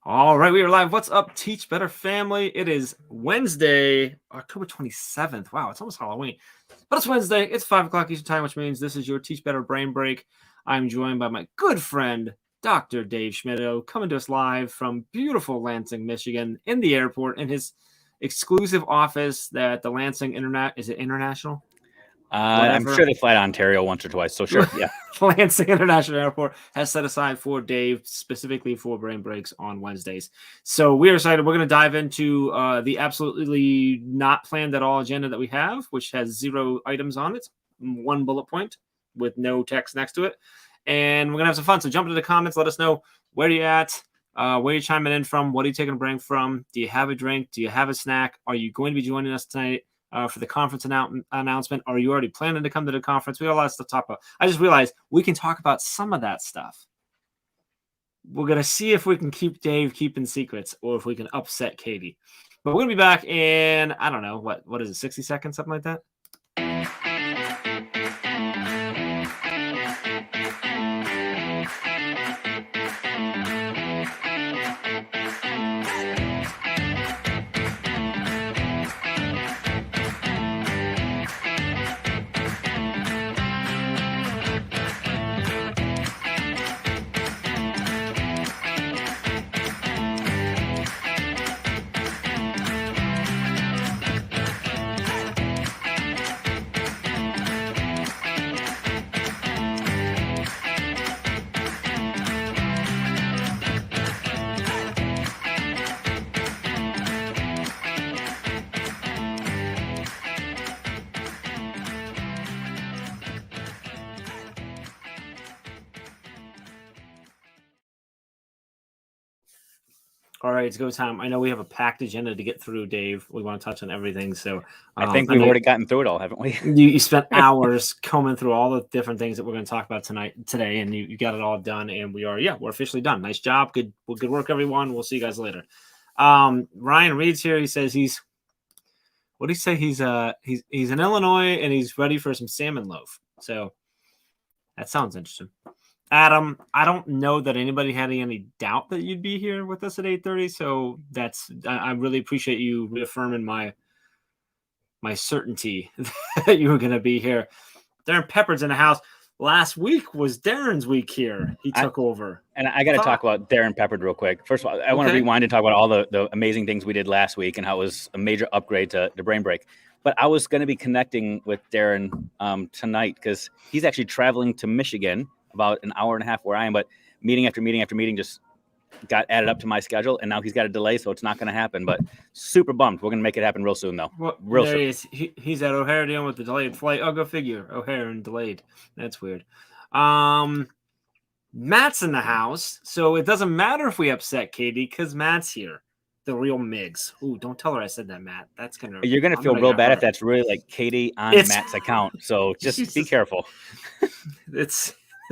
All right, we are live. What's up, Teach Better family? It is Wednesday, October 27th. Wow, it's almost Halloween. But it's Wednesday. It's 5 o'clock Eastern time, which means this is your Teach Better Brain Break. I'm joined by my good friend, Dr. Dave Schmittou, coming to us live from beautiful Lansing, Michigan, in the airport, in his exclusive office that the Lansing Internet, is it International? I'm sure they fly to Ontario once or twice, so sure, yeah. Lansing International Airport has set aside for Dave, specifically for Brain Breaks on Wednesdays. So we are excited. We're going to dive into the absolutely not planned at all agenda that we have, which has 0 items on it, 1 bullet point with no text next to it. And we're going to have some fun. So jump into the comments. Let us know where you're at, where you're chiming in from, what are you taking a break from? Do you have a drink? Do you have a snack? Are you going to be joining us tonight? For the conference announcement? Are you already planning to come to the conference? We got a lot of stuff to talk about. I just realized we can talk about some of that stuff. We're going to see if we can keep Dave keeping secrets or if we can upset Katie. But we're going to be back in, I don't know, what is it, 60 seconds, something like that? All right, it's go time. I know we have a packed agenda to get through, Dave. We want to touch on everything. So I think we've already gotten through it all, haven't we? You spent hours combing through all the different things that we're going to talk about today, and you got it all done. And we're officially done. Nice job. Good work, everyone. We'll see you guys later. Ryan Reed's here. He says what did he say? He's in Illinois and he's ready for some salmon loaf. So that sounds interesting. Adam, I don't know that anybody had any doubt that you'd be here with us at 8:30. So I really appreciate you reaffirming my certainty that you were going to be here. Darren Pepper's in the house. Last week was Darren's week here. He took over. And I got to talk about Darren Peppard real quick. First of all, I want to rewind and talk about all the amazing things we did last week and how it was a major upgrade to Brain Break. But I was going to be connecting with Darren tonight because he's actually traveling to Michigan, about an hour and a half where I am. But meeting after meeting after meeting just got added up to my schedule, and now he's got a delay, so it's not going to happen. But super bummed. We're going to make it happen real soon, though. Well, real there soon. He is. He's at O'Hare dealing with the delayed flight. Oh, go figure. O'Hare and delayed. That's weird. Matt's in the house, so it doesn't matter if we upset Katie because Matt's here. The real Migs. Ooh, don't tell her I said that, Matt. That's gonna. You're gonna feel real bad if that's really like Katie on Matt's account. So just be careful.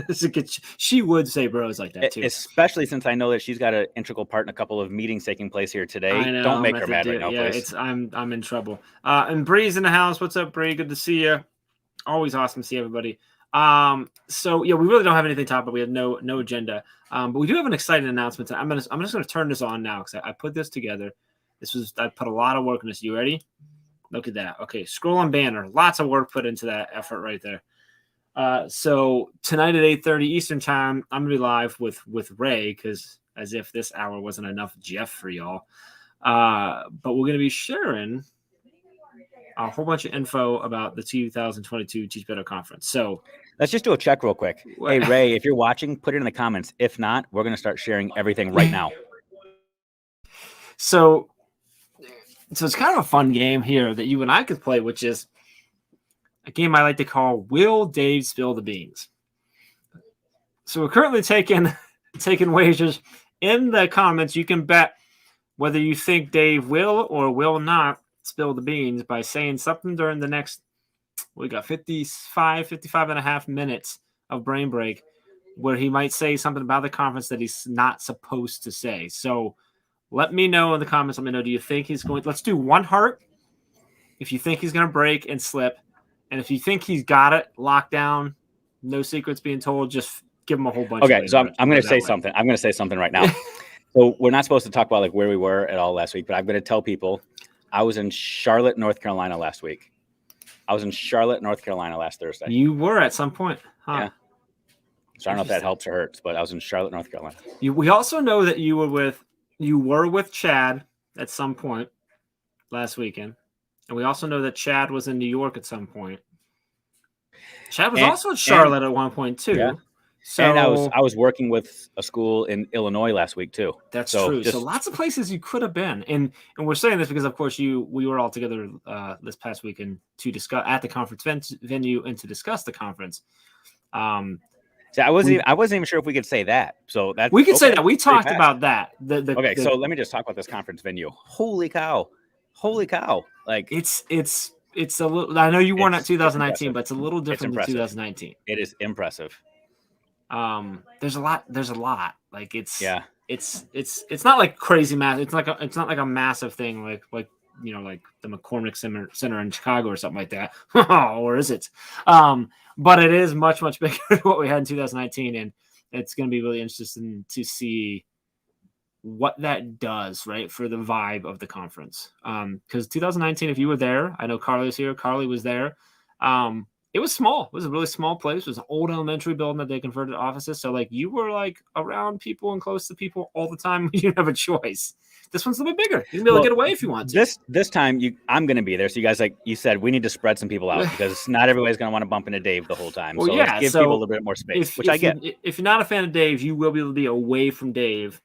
It's a good. She would say bros like that too, especially since I know that she's got an integral part in a couple of meetings taking place here today. I know, don't make her mad right now, please. I'm in trouble. And Bree's in the house. What's up, Bree? Good to see you. Always awesome to see everybody. So yeah, we really don't have anything to talk about. We have no agenda. But we do have an exciting announcement. I'm just going to turn this on now because I put this together. I put a lot of work in this. You ready? Look at that. Okay, scroll on banner. Lots of work put into that effort right there. So tonight at 8:30 Eastern time, I'm gonna be live with Ray because as if this hour wasn't enough Jeff for y'all. But we're gonna be sharing a whole bunch of info about the 2022 Teach Better Conference. So let's just do a check real quick. Hey, Ray, if you're watching, put it in the comments. If not, we're going to start sharing everything right now. So it's kind of a fun game here that you and I could play, which is a game I like to call Will Dave Spill the Beans? So we're currently taking wagers in the comments. You can bet whether you think Dave will or will not spill the beans by saying something during the next, we got 55 and a half minutes of Brain Break where he might say something about the conference that he's not supposed to say. So let me know in the comments. Let me know, do you think he's going, let's do one heart if you think he's going to break and slip. And if you think he's got it locked down, no secrets being told, just give him a whole bunch. Okay, so I'm going to say something. I'm going to say something right now. So we're not supposed to talk about like where we were at all last week, but I'm going to tell people I was in Charlotte, North Carolina last week. I was in Charlotte, North Carolina last Thursday. You were at some point, huh? Yeah. So I don't know if that helps or hurts, but I was in Charlotte, North Carolina. We also know that you were with Chad at some point last weekend, and we also know that Chad was in New York at some point. Chad was also at Charlotte at one point too. Yeah. So and I was working with a school in Illinois last week too. That's true. So lots of places you could have been, and we're saying this because of course we were all together this past weekend to discuss at the conference venue and to discuss the conference. So I wasn't even sure if we could say that. So that we could say that we talked about that. So let me just talk about this conference venue. Holy cow! Like it's a little. I know you weren't at 2019, but it's a little different than 2019. It is impressive. There's a lot. Like it's not like crazy massive. It's not like a massive thing like like the McCormick Center in Chicago or something like that. Or is it? But it is much bigger than what we had in 2019, and it's going to be really interesting to see what that does, right, for the vibe of the conference. Because 2019, if you were there, I know Carly's here. Carly was there. It was small. It was a really small place. It was an old elementary building that they converted to offices. So, like, you were, like, around people and close to people all the time. You didn't have a choice. This one's a little bit bigger. You can be able to get away if you want to. This time, I'm going to be there. So, you guys, like you said, we need to spread some people out because not everybody's going to want to bump into Dave the whole time. Well, so, let's give people a little bit more space, which I get. If you're not a fan of Dave, you will be able to be away from Dave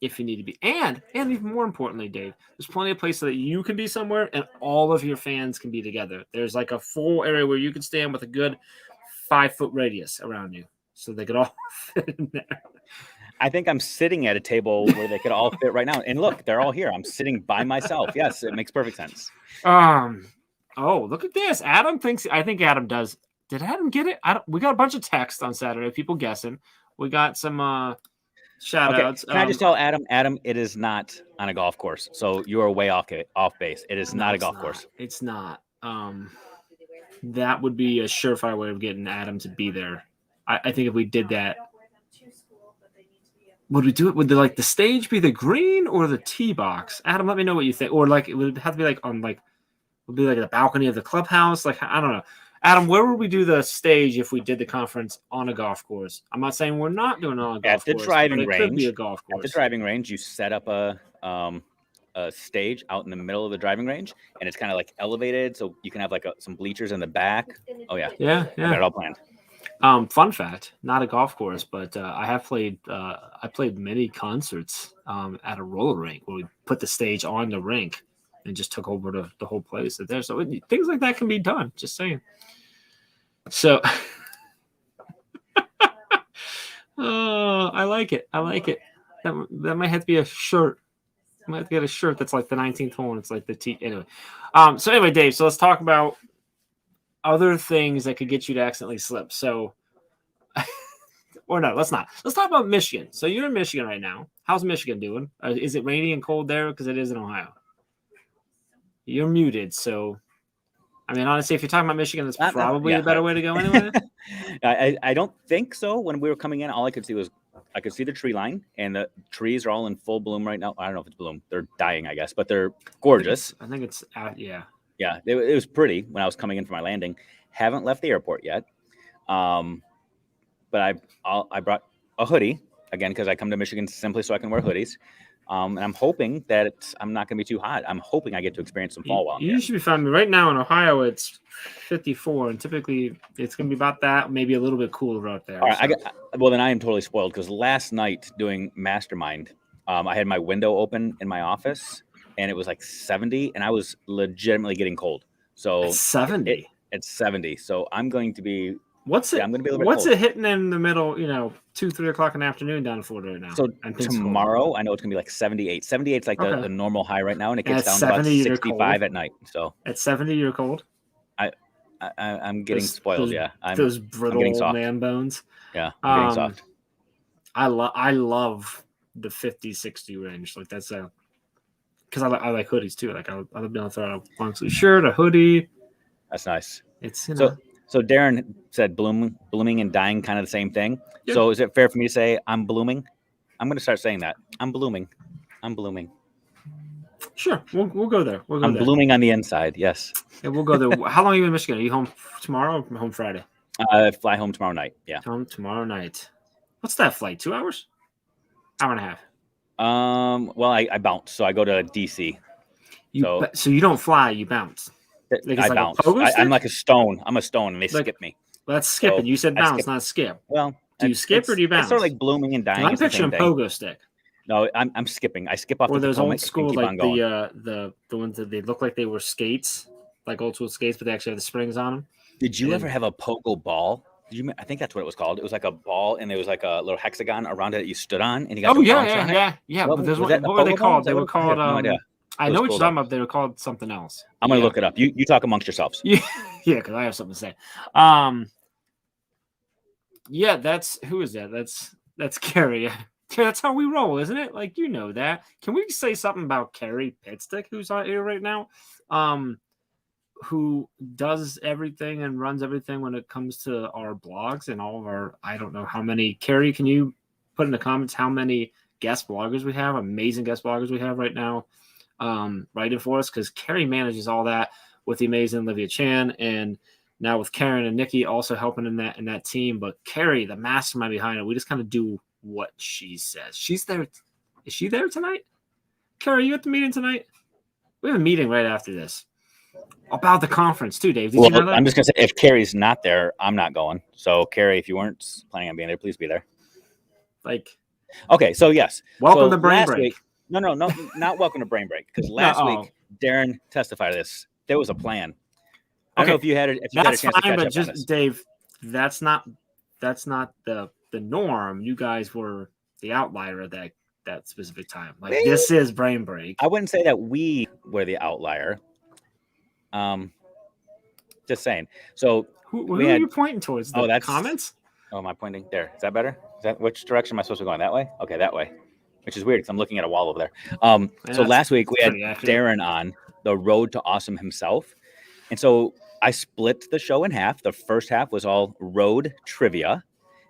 if you need to be. And even more importantly, Dave, there's plenty of places that you can be somewhere and all of your fans can be together. There's like a full area where you can stand with a good 5-foot radius around you so they could all fit in there. I think I'm sitting at a table where they could all fit right now. And look, they're all here. I'm sitting by myself. Yes, it makes perfect sense. Oh, look at this. I think Adam does. Did Adam get it? We got a bunch of text on Saturday, people guessing. We got some shout outs. Can I just tell Adam, it is not on a golf course. So you are way off base. It is not a golf course. It's not. That would be a surefire way of getting Adam to be there. I think if we did that, would we do it? Would the stage be the green or the tee box? Adam, let me know what you think. Or like it would have to be like on like would be like the balcony of the clubhouse. Like I don't know. Adam, where would we do the stage if we did the conference on a golf course? I'm not saying we're not doing it on a golf course. At the driving range, could be a golf course. At the driving range, you set up a stage out in the middle of the driving range, and it's kind of like elevated, so you can have like some bleachers in the back. Oh yeah. I got it all planned. Fun fact: not a golf course, but I have played. I played many concerts at a roller rink where we put the stage on the rink and just took over the whole place there. So things like that can be done. Just saying. So, I like it. That might have to be a shirt. I might have to get a shirt that's like the 19th hole and it's like the T. Anyway, so anyway, Dave. So let's talk about other things that could get you to accidentally slip. So, or no, let's not. Let's talk about Michigan. So you're in Michigan right now. How's Michigan doing? Is it rainy and cold there? Because it is in Ohio. You're muted, so. I mean, honestly, if you're talking about Michigan, that's probably a better way to go anyway. I don't think so. When we were coming in, all I could see was I could see the tree line, and the trees are all in full bloom right now. I don't know if it's bloom. They're dying, I guess, but they're gorgeous. I think it's yeah. Yeah, it was pretty when I was coming in for my landing. Haven't left the airport yet. But I brought a hoodie, again, because I come to Michigan simply so I can wear hoodies. And I'm hoping that I'm not going to be too hot. I'm hoping I get to experience some fall while you should be fine. Right now in Ohio, it's 54, and typically it's going to be about that, maybe a little bit cooler out there. All right, well, then I am totally spoiled because last night doing Mastermind, I had my window open in my office, and it was like 70, and I was legitimately getting cold. So it's 70. It's 70. So I'm going to be. What's it? I'm going to be a little bit What's cold. It hitting in the middle? 2-3 o'clock in the afternoon down in Florida right now. So tomorrow, I know it's going to be like 78. 78 is like the normal high right now, and it gets down to about 65 at night. So at 70, you're cold. I'm getting spoiled. Those brittle old man bones. Yeah, I'm getting soft. I love the 50-60 range. Like that's because I like hoodies too. Like I'll be able to throw out a long sleeve shirt, a hoodie. That's nice. It's So Darren said blooming and dying kind of the same thing. Yeah. So is it fair for me to say I'm blooming? I'm gonna start saying that. I'm blooming. Sure, we'll go there. We'll go I'm there. blooming on the inside. Yes. Yeah, we'll go there. How long are you in Michigan? Are you home tomorrow or home Friday? Fly home tomorrow night. Yeah. Home tomorrow night. What's that flight? 2 hours? Hour and a half. Well, I bounce, so I go to DC. So you don't fly, you bounce. Like I bounce. I'm like a stone. I'm a stone, and they skip me. Well, that's skipping. You said bounce, not skip. Well, do you skip or do you bounce? It's sort of like blooming and dying. I'm picturing pogo stick. No, I'm skipping. I skip off or the those Potomac old school, and keep like on the ones that they look like they were skates, like old school skates, but they actually have the springs on them. Did you ever have a pogo ball? I think that's what it was called. It was like a ball, and there was like a little hexagon around it that you stood on, and you got yeah. What were they called? They were called. No idea. I know what you're talking about. They were called something else. I'm gonna look it up. You talk amongst yourselves. Yeah, because I have something to say. Yeah, who is that? That's Carrie. That's how we roll, isn't it? Like, you know that. Can we say something about Carrie Pitstick, who's out here right now? Who does everything and runs everything when it comes to our blogs and all of our, I don't know how many. Carrie, can you put in the comments how many guest bloggers we have, amazing guest bloggers we have right now writing for us? Because Carrie manages all that with the amazing Olivia Chan, and now with Karen and Nikki also helping in that team. But Carrie, the mastermind behind it, we just kind of do what she says. She's there. Is she there tonight? Carrie, are you at the meeting tonight? We have a meeting right after this about the conference too, Dave. Did you know that? I'm just gonna say, if Carrie's not there, I'm not going. So Carrie, if you weren't planning on being there, please be there. Okay, so yes. Welcome to Brain Break. No, not welcome to Brain Break, because last week Darren testified to this. There was a plan. I don't know if you had a chance to catch up on this. Dave, that's not the norm. You guys were the outlier at that specific time. Like, this is Brain Break. I wouldn't say that we were the outlier. Just saying. So who are you pointing towards? That's comments. Oh, am I pointing there? Is that better? Which direction am I supposed to be going? That way? Okay, that way. Which is weird because I'm looking at a wall over there. So last week we had Darren on, the Road to Awesome himself, and so I split the show in half. The first half was all road trivia.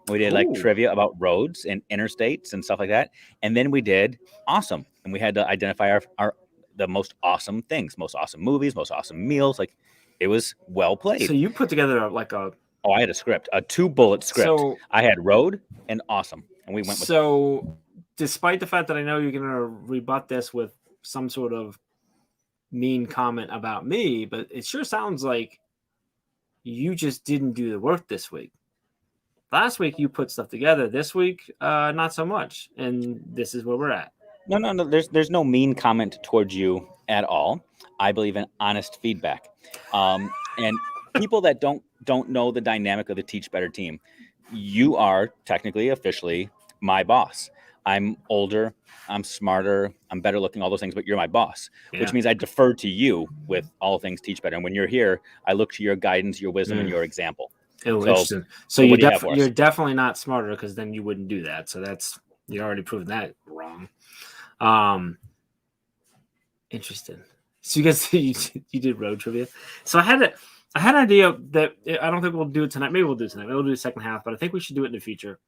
We did like trivia about roads and interstates and stuff like that. And then we did awesome. And we had to identify the most awesome things, most awesome movies, most awesome meals. Like, it was well played. So you put together I had a script, a 2-bullet script. So I had road and awesome. And we went with despite the fact that I know you're going to rebut this with some sort of mean comment about me, but it sure sounds like you just didn't do the work this week. Last week you put stuff together. This week, not so much. And this is where we're at. No. There's no mean comment towards you at all. I believe in honest feedback. And people that don't know the dynamic of the Teach Better team, you are technically, officially my boss. I'm older, I'm smarter, I'm better looking, all those things, but you're my boss, which means I defer to you with all things Teach Better. And when you're here, I look to your guidance, your wisdom, and your example. Interesting. So you're definitely not smarter, because then you wouldn't do that. So you already proved that wrong. Interesting. So you guys, you did road trivia. So I had an idea that I don't think we'll do it tonight. Maybe we'll do it tonight. Maybe we'll do the second half, but I think we should do it in the future.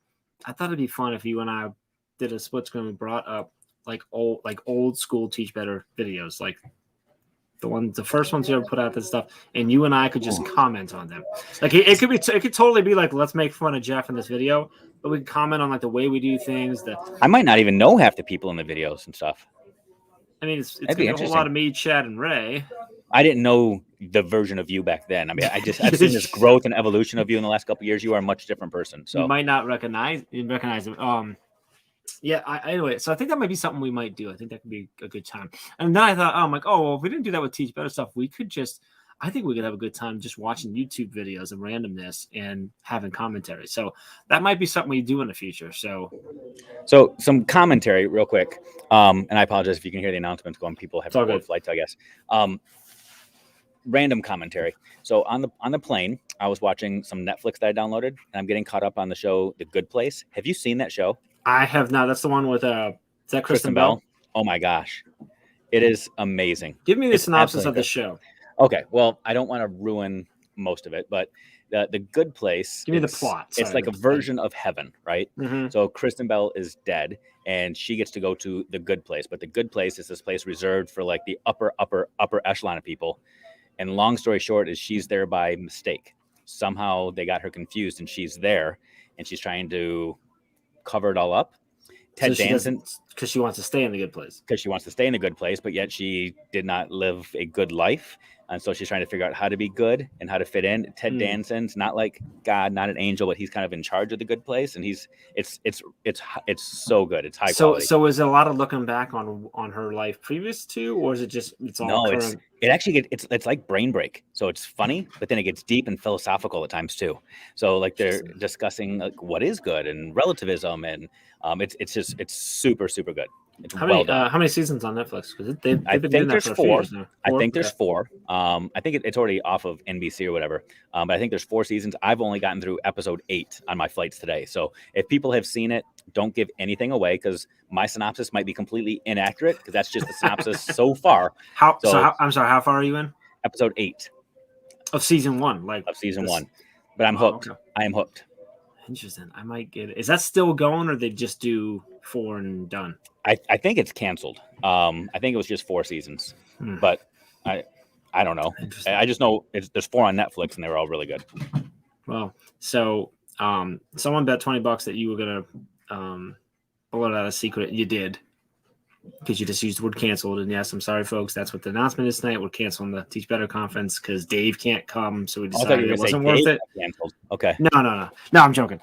I thought it'd be fun if you and I did a split screen and brought up old school Teach Better videos, like the first ones you ever put out, this stuff, and you and I could just comment on them. Like, it could totally be like, let's make fun of Jeff in this video, but we can comment on like the way we do things. I might not even know half the people in the videos and stuff. I mean, it's gonna be a whole lot of me, Chad, and Ray. I didn't know the version of you back then. I mean, I've seen this growth and evolution of you in the last couple of years. You are a much different person. So you might not recognize him. Anyway, so I think that might be something we might do. I think that could be a good time. And then I thought, I'm like, if we didn't do that with Teach Better stuff, I think we could have a good time just watching YouTube videos of randomness and having commentary. So that might be something we do in the future. So some commentary real quick. And I apologize if you can hear the announcements going. People have board flights, I guess. Random commentary. So on the plane, I was watching some Netflix that I downloaded, and I'm getting caught up on the show The Good Place. Have you seen that show? I have not. That's the one with is that Kristen Bell? Oh my gosh, it is amazing. Give me the synopsis of the show. Okay, well, I don't want to ruin most of it, but The Good Place. Give me the plot. It's like a version of heaven, right? Mm-hmm. So Kristen Bell is dead, and she gets to go to the Good Place. But the Good Place is this place reserved for like the upper echelon of people. And long story short is she's there by mistake. Somehow they got her confused, and she's there, and she's trying to cover it all up. Ted Danson, because she wants to stay in the Good Place. Because she wants to stay in the Good Place, but yet she did not live a good life, and so she's trying to figure out how to be good and how to fit in. Ted Danson's not like God, not an angel, but he's kind of in charge of the Good Place, and it's so good. It's high quality. So is it a lot of looking back on her life previous to, or is it just it's all current? It's like Brain Break. So it's funny, but then it gets deep and philosophical at times too. So like they're discussing like what is good and relativism, and it's super, super good. It's well done. How many seasons on Netflix? Because I think there's 4. I think there's 4. I think it's already off of NBC or whatever. But I think there's 4 seasons. I've only gotten through episode 8 on my flights today. So if people have seen it, don't give anything away, because my synopsis might be completely inaccurate, because that's just the synopsis so far. I'm sorry. How far are you in? Episode 8 of season 1, of season 1. But I'm hooked. Okay. I am hooked. Interesting. I might get it. Is that still going, or they just do 4 and done? I think it's canceled. I think it was just 4 seasons, but I don't know. I just know there's 4 on Netflix, and they were all really good. Well, so someone bet $20 that you were gonna pull it out a secret. You did, because you just used the word canceled. And yes, I'm sorry, folks. That's what the announcement is tonight. We're canceling the Teach Better conference because Dave can't come, so we decided it wasn't worth it. Canceled. Okay. No. I'm joking.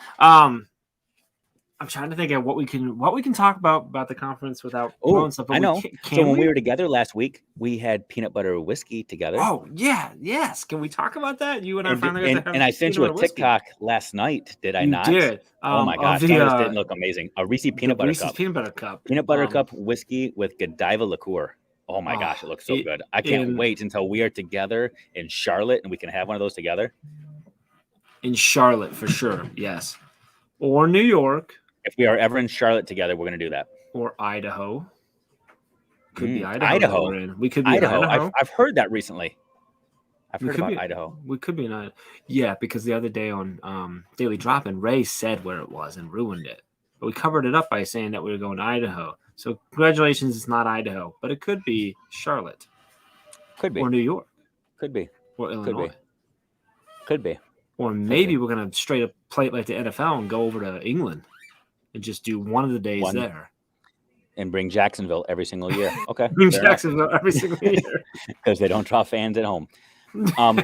I'm trying to think of what we can talk about the conference without blowing stuff. I know. So when we were together last week, we had peanut butter whiskey together. Oh yeah, yes. Can we talk about that? You and I finally got to have. And I sent you a TikTok last night. Did I not? You did. Oh my gosh, that just didn't look amazing. A Reese's peanut butter cup. Peanut butter cup whiskey with Godiva liqueur. Oh my gosh, it looks so good. I can't wait until we are together in Charlotte and we can have one of those together. In Charlotte, for sure. Yes. Or New York. If we are ever in Charlotte together, we're going to do that. Or Idaho. Could be Idaho. We could be Idaho. I've heard that recently. I've heard about Idaho. We could be in Idaho. Yeah, because the other day on Daily Drop-In, Ray said where it was and ruined it. But we covered it up by saying that we were going to Idaho. So congratulations, it's not Idaho. But it could be Charlotte. Could be. Or New York. Could be. Or Illinois. Could be. Or maybe we're going to straight up play it like the NFL and go over to England. And just do one of the days there. And bring Jacksonville every single year. Okay. Bring Jacksonville every single year. Because they don't draw fans at home. They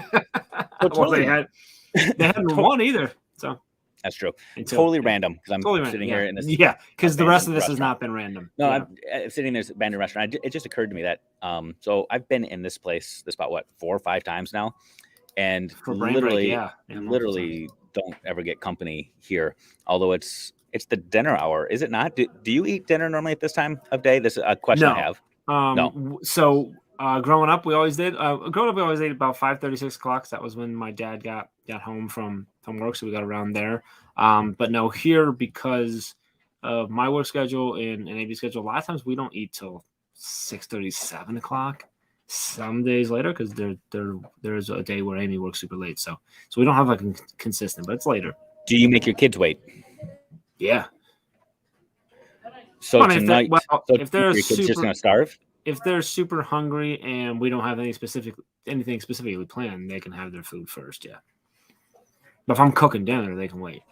hadn't won either. So that's true. Totally random, because I'm sitting here in this. Yeah, because the rest of this has not been random. No, I'm sitting in this abandoned restaurant. It just occurred to me that so I've been in this place about 4 or 5 times now. And literally don't ever get company here. Although it's the dinner hour, is it not? Do you eat dinner normally at this time of day? This is a question I have. No. So growing up, we always did. We always ate about 5:30, 6 o'clock. That was when my dad got home from work, so we got around there. But no, here, because of my work schedule and AB's schedule, a lot of times we don't eat till 6:30, 7 o'clock. Some days later, because there's a day where Amy works super late, so we don't have a consistent, but it's later. Do you make your kids wait? Yeah. So tonight, if they're just gonna starve. If they're super hungry and we don't have anything specifically planned, they can have their food first. Yeah. But if I'm cooking dinner, they can wait.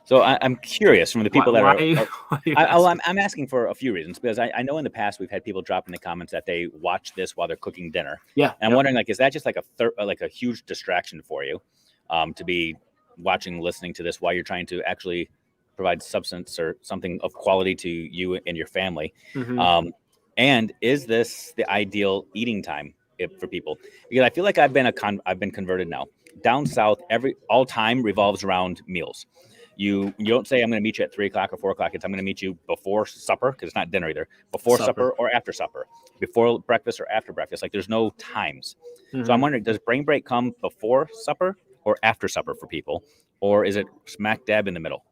So I'm curious from the people I'm asking for a few reasons, because I know in the past we've had people drop in the comments that they watch this while they're cooking dinner. Yeah. And I'm wondering, is that just like a huge distraction for you, to be listening to this while you're trying to actually provide substance or something of quality to you and your family? Mm-hmm. And is this the ideal eating time for people? Because I feel like I've been converted now. Down south, all time revolves around meals. You don't say I'm going to meet you at 3 o'clock or 4 o'clock. It's I'm going to meet you before supper, because it's not dinner either. Before supper or after supper. Before breakfast or after breakfast. Like, there's no times. Mm-hmm. So I'm wondering, does Brain Break come before supper or after supper for people? Or is it smack dab in the middle?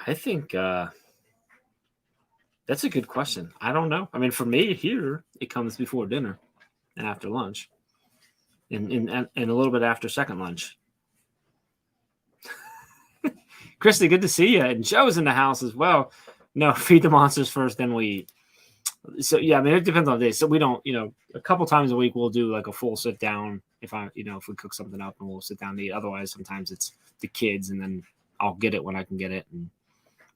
I think that's a good question. I don't know. I mean, for me here, it comes before dinner and after lunch, and a little bit after second lunch. Christy, good to see you. And Joe's in the house as well. No, feed the monsters first, then we eat. So yeah, I mean it depends on the day. So we don't, a couple times a week we'll do like a full sit down if we cook something up and we'll sit down and eat. Otherwise, sometimes it's the kids, and then I'll get it when I can get it. And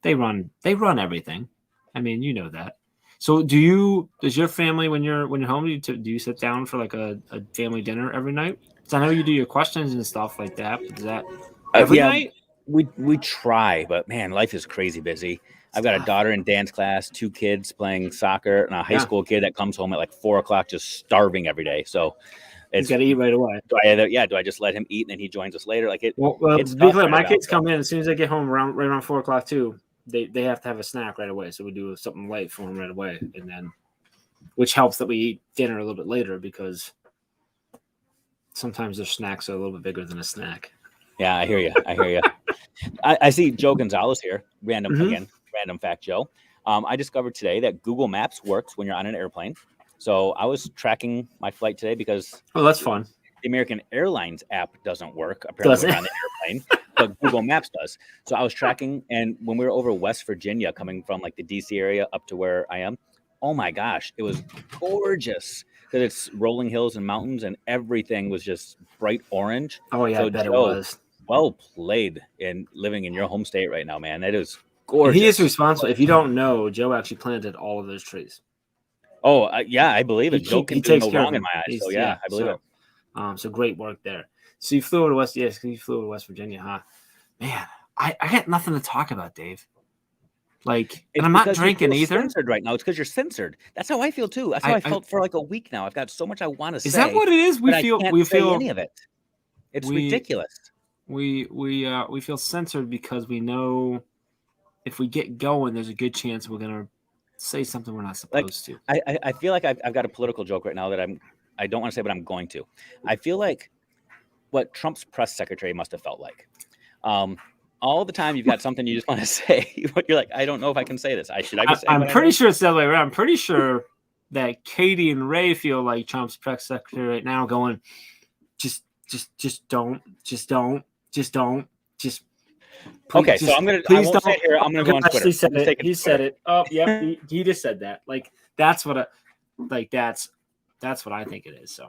they run everything. I mean, you know that. So does your family when you're home, do you sit down for like a family dinner every night? So I know you do your questions and stuff like that. But is that every night? We try, but man, life is crazy busy. I've got a daughter in dance class, 2 kids playing soccer, and a high school kid that comes home at like 4:00 just starving every day. So he's got to eat right away. Do I just let him eat and then he joins us later? Like Well, it's be clear, my kids come in as soon as they get home right around 4:00 too. They have to have a snack right away, so we do something light for them right away, and then which helps that we eat dinner a little bit later because sometimes their snacks are a little bit bigger than a snack. Yeah, I hear you. I see Joe Gonzalez here. Random fact, Joe. I discovered today that Google Maps works when you're on an airplane. So I was tracking my flight today because that's fun. The American Airlines app doesn't work apparently when on the airplane, but Google Maps does. So I was tracking, and when we were over West Virginia, coming from like the DC area up to where I am, oh my gosh, it was gorgeous because it's rolling hills and mountains, and everything was just bright orange. Oh yeah, so I bet Joe, it was. Well played in living in your home state right now, man. That is gorgeous. He is responsible. If you don't know, Joe actually planted all of those trees. Oh yeah, I believe it. Joe can do no wrong in my eyes. So yeah, I believe it. So great work there. So you flew over to West Virginia, huh? Man, I got nothing to talk about, Dave. Like, and I'm not drinking either. Censored right now. It's because you're censored. That's how I feel too. That's how I felt for like a week now. I've got so much I want to say. Is that what it is? We feel any of it. It's ridiculous. We feel censored because we know if we get going, there's a good chance we're gonna say something we're not supposed to. I feel like I've got a political joke right now that I don't want to say, but I'm going to. I feel like what Trump's press secretary must have felt like. All the time you've got something you just want to say, but you're like, I don't know if I can say this. I'm pretty sure it's the other way around. I'm pretty sure that Katie and Ray feel like Trump's press secretary right now going, just don't. Okay, so I'm gonna. Please don't. Here. I'm gonna go on Twitter. He said it. Oh, yeah, he just said that. Like that's what I think it is. So,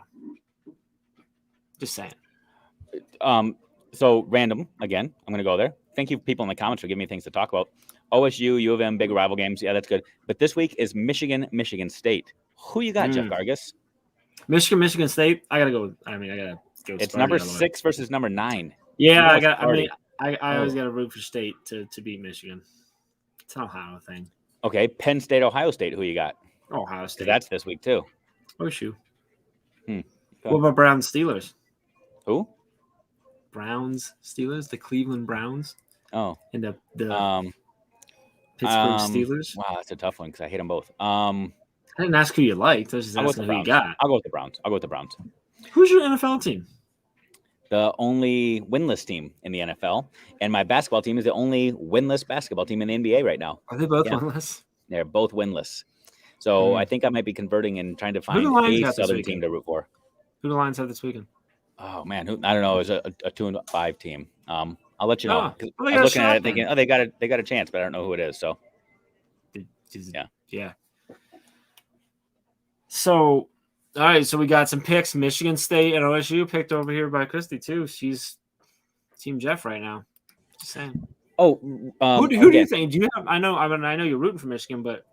just saying. So random again. I'm gonna go there. Thank you, people in the comments, for giving me things to talk about. OSU, U of M, big rival games. Yeah, that's good. But this week is Michigan State. Who you got, Jeff Gargas? Michigan State. I gotta go. It's number 6 versus number 9. Yeah, I always got to root for State to beat Michigan. It's an Ohio thing. Okay, Penn State, Ohio State. Who you got? Ohio State. That's this week too. OSU. What about Browns Steelers? Who? Browns Steelers. The Cleveland Browns. Oh. And the Pittsburgh Steelers. Wow, that's a tough one because I hate them both. I didn't ask who you liked. I was just asking who you got. I'll go with the Browns. Who's your NFL team? The only winless team in the NFL, and my basketball team is the only winless basketball team in the NBA right now. Are they both winless? They're both winless. So I think I might be converting and trying to find a Southern team to root for. Who do the Lions have this weekend? Oh man, I don't know. It was a 2-5 team. I'll let you know. I was looking at it thinking, they got a chance, but I don't know who it is. So yeah. So. All right, so we got some picks. Michigan State and OSU picked over here by Christy too. She's Team Jeff right now. Just saying. Oh, who do you think? Do you have? I know you're rooting for Michigan, but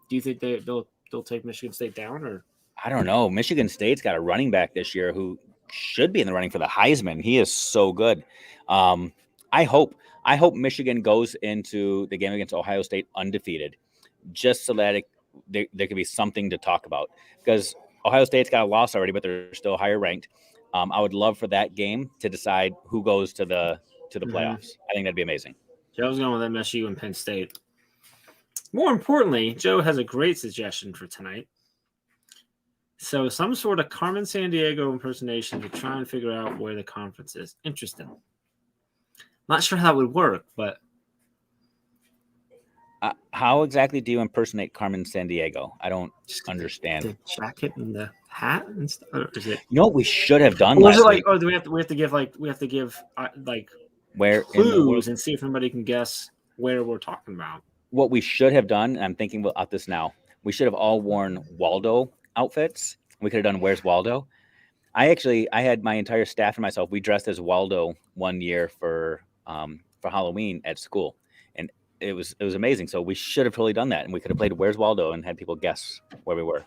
do you think they'll take Michigan State down? Or I don't know. Michigan State's got a running back this year who should be in the running for the Heisman. He is so good. I hope Michigan goes into the game against Ohio State undefeated, just so that there could be something to talk about because Ohio State's got a loss already, but they're still higher ranked. I would love for that game to decide who goes to the playoffs. I think that'd be amazing. Joe's going with MSU and Penn State. More importantly, Joe has a great suggestion for tonight. So some sort of Carmen Sandiego impersonation to try and figure out where the conference is. Interesting. Not sure how that would work, but how exactly do you impersonate Carmen Sandiego? I don't understand. The jacket and the hat and stuff. Or is it? You know what we should have done? Or is it like? Oh, do we have to give where clues and see if anybody can guess where we're talking about. What we should have done, and I'm thinking about this now, we should have all worn Waldo outfits. We could have done Where's Waldo? I had my entire staff and myself, we dressed as Waldo one year for Halloween at school. And it was amazing. So we should have totally done that. And we could have played Where's Waldo and had people guess where we were.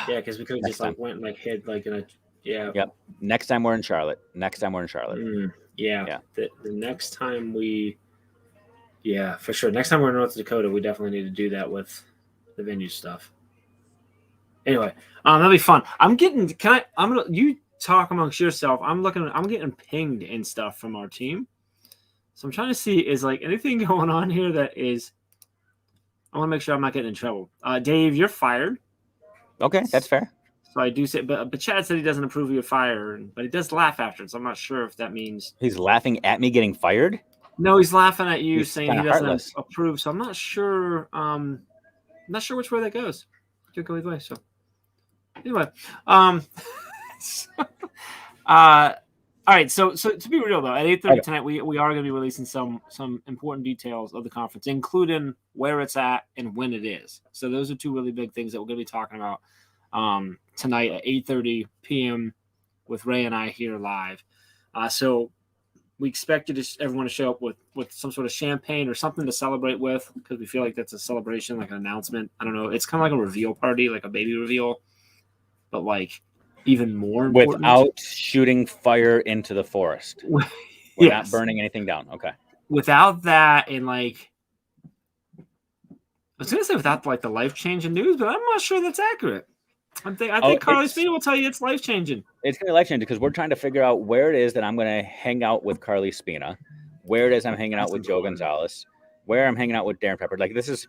Yeah, because we could have just like went and like hid like in a Yep. Next time we're in Charlotte. Yeah. The next time for sure. Next time we're in North Dakota, we definitely need to do that with the venue stuff. Anyway, that'll be fun. You talk amongst yourself. I'm getting pinged and stuff from our team. So I'm trying to see, is like anything going on here that is, I want to make sure I'm not getting in trouble. Dave, you're fired. Okay, that's fair. So I do say, but Chad said he doesn't approve of your fire, but he does laugh after it. So I'm not sure if that means he's laughing at me getting fired. No, he's laughing at you, he's saying he doesn't approve. So I'm not sure. Not sure which way that goes. It could go either way. So anyway, all right. So to be real though, at 8:30 tonight, we are going to be releasing some important details of the conference, including where it's at and when it is. So those are two really big things that we're going to be talking about tonight at 8:30 p.m. with Ray and I here live. So we expect everyone to show up with some sort of champagne or something to celebrate with, because we feel like that's a celebration, like an announcement. I don't know. It's kind of like a reveal party, like a baby reveal, but like even more important. Without shooting fire into the forest. We're not burning anything down. Okay. Without that, and like, I was going to say without like the life-changing news, but I'm not sure that's accurate. I think Carly Spina will tell you it's life-changing. It's going to be life-changing because we're trying to figure out where it is that I'm going to hang out with Carly Spina, where it is I'm hanging out with Joe Gonzalez, where I'm hanging out with Darren Pepper. Like this is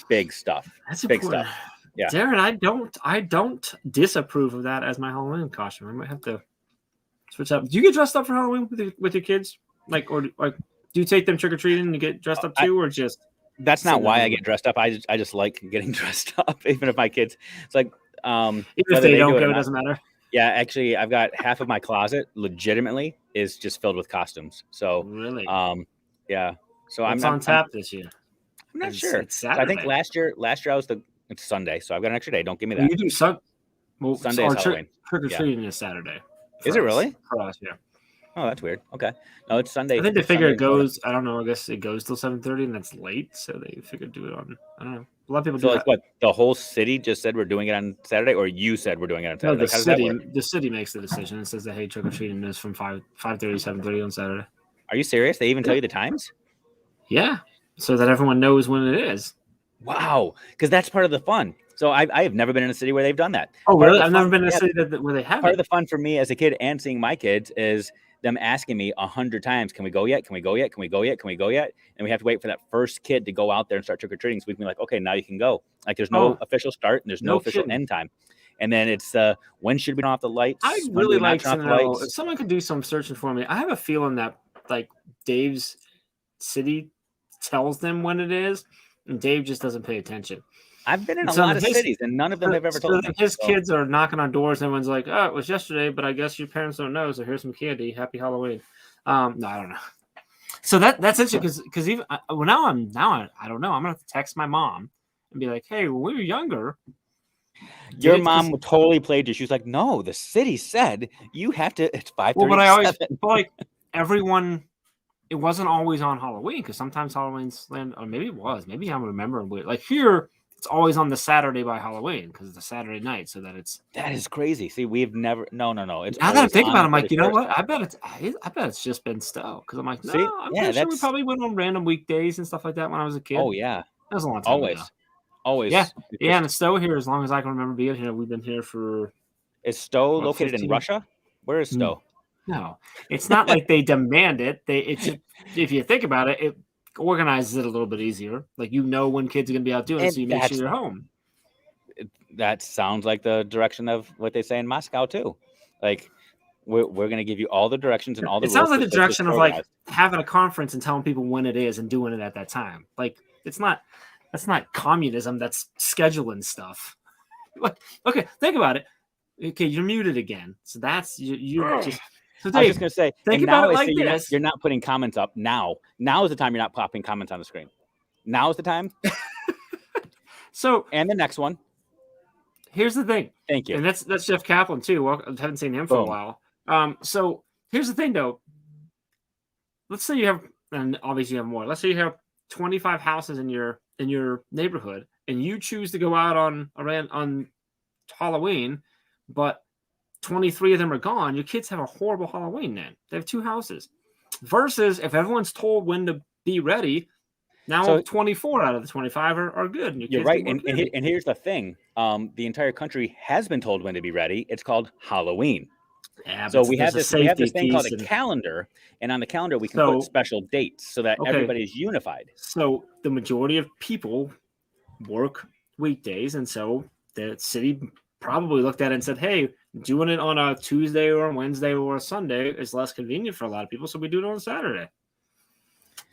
big stuff. That's big important. Stuff. Yeah. Darren, I don't disapprove of that as my Halloween costume. I might have to switch up. Do you get dressed up for Halloween with your kids? Like, or like, do you take them trick-or-treating and you get dressed up too, or just? That's not why I get dressed up. I just like getting dressed up, even if my kids. It's like. Even if they don't go, it doesn't matter. Yeah, actually, I've got half of my closet legitimately is just filled with costumes. So really, yeah. So I'm on tap this year. I'm not sure. It's so I think last year I was it's Sunday, so I've got an extra day. Don't give me that. You do Sunday is Halloween. Trick or treating is Saturday. Is it really? For us, yeah. Oh, that's weird. Okay, no, it's Sunday. I think they figure it goes. I don't know. I guess it goes till 7:30, and that's late, so they figured do it on. I don't know. A lot of people do like that. What the whole city just said we're doing it on Saturday, or you said we're doing it on Saturday? No, the city makes the decision. It says that hey, trick or treating is from 5:30 to 7:30 on Saturday. Are you serious? They even tell you the times? Yeah, so that everyone knows when it is. Wow, because that's part of the fun. So I have never been in a city where they've done that. Oh, really? I've never been in a city where they have. Part of the fun for me as a kid and seeing my kids is them asking me 100 times, can we go yet? Can we go yet? Can we go yet? Can we go yet? And we have to wait for that first kid to go out there and start trick-or-treating. So we can be like, okay, now you can go. Like there's no official start and there's no official end time. And then it's when should we turn off the lights? I really like to know if someone could do some searching for me. I have a feeling that like Dave's city tells them when it is, and Dave just doesn't pay attention. I've been in a lot of cities, and none of them have ever told me. His kids are knocking on doors, and everyone's like, "Oh, it was yesterday, but I guess your parents don't know. So here's some candy. Happy Halloween." No, I don't know. So that's interesting because even I don't know. I'm gonna have to text my mom and be like, "Hey, when we were younger, your mom totally played you." She was like, "No, the city said you have to. It's 5:30." Well, but I always like everyone. It wasn't always on Halloween because sometimes Halloween's land, or maybe it was. Maybe I'm remembering weird. Like here. It's always on the Saturday by Halloween because it's a Saturday night, so that is crazy. See, we've never no. It's now that I think about it, I'm like, you know what? I bet it's just been Stowe because I'm like, no, I'm pretty sure we probably went on random weekdays and stuff like that when I was a kid. Oh yeah, that was a long time ago. Always. Yeah, and it's Stowe here as long as I can remember being here. We've been here for. Is Stowe located in Russia? Where is Stowe? No, it's not like they demand it. If you think about it, it organizes it a little bit easier. Like when kids are going to be out doing it, so you make sure you're home. That sounds like the direction of what they say in Moscow too. Like we're going to give you all the directions and all the. It sounds like the direction of like having a conference and telling people when it is and doing it at that time. Like that's not communism. That's scheduling stuff. Like okay, think about it. Okay, you're muted again. So that's you're just. So I was Dave, just gonna say, think and about now it I like say this. you're not putting comments up now. Now is the time you're not popping comments on the screen. Now is the time. So And the next one. here's the thing. Thank you. And that's Jeff Kaplan too. Well, I haven't seen him for a Boom. while. So here's the thing though. Let's say you have, and obviously you have more. Let's say you have 25 houses in your neighborhood, and you choose to go out on Halloween, but 23 of them are gone. Your kids have a horrible Halloween then. They have 2 houses. Versus if everyone's told when to be ready, now So- 24 out of the 25 are good. And your You're kids right. get more And candy. here's the thing. The entire country has been told when to be ready. It's called Halloween. Yeah, So but we have there's a this safety thing called a piece and- calendar, and on the calendar we can So- put special dates so that Okay. everybody's unified. So the majority of people work weekdays, and so the city probably looked at it and said, "Hey, doing it on a Tuesday or a Wednesday or a Sunday is less convenient for a lot of people, so we do it on a Saturday."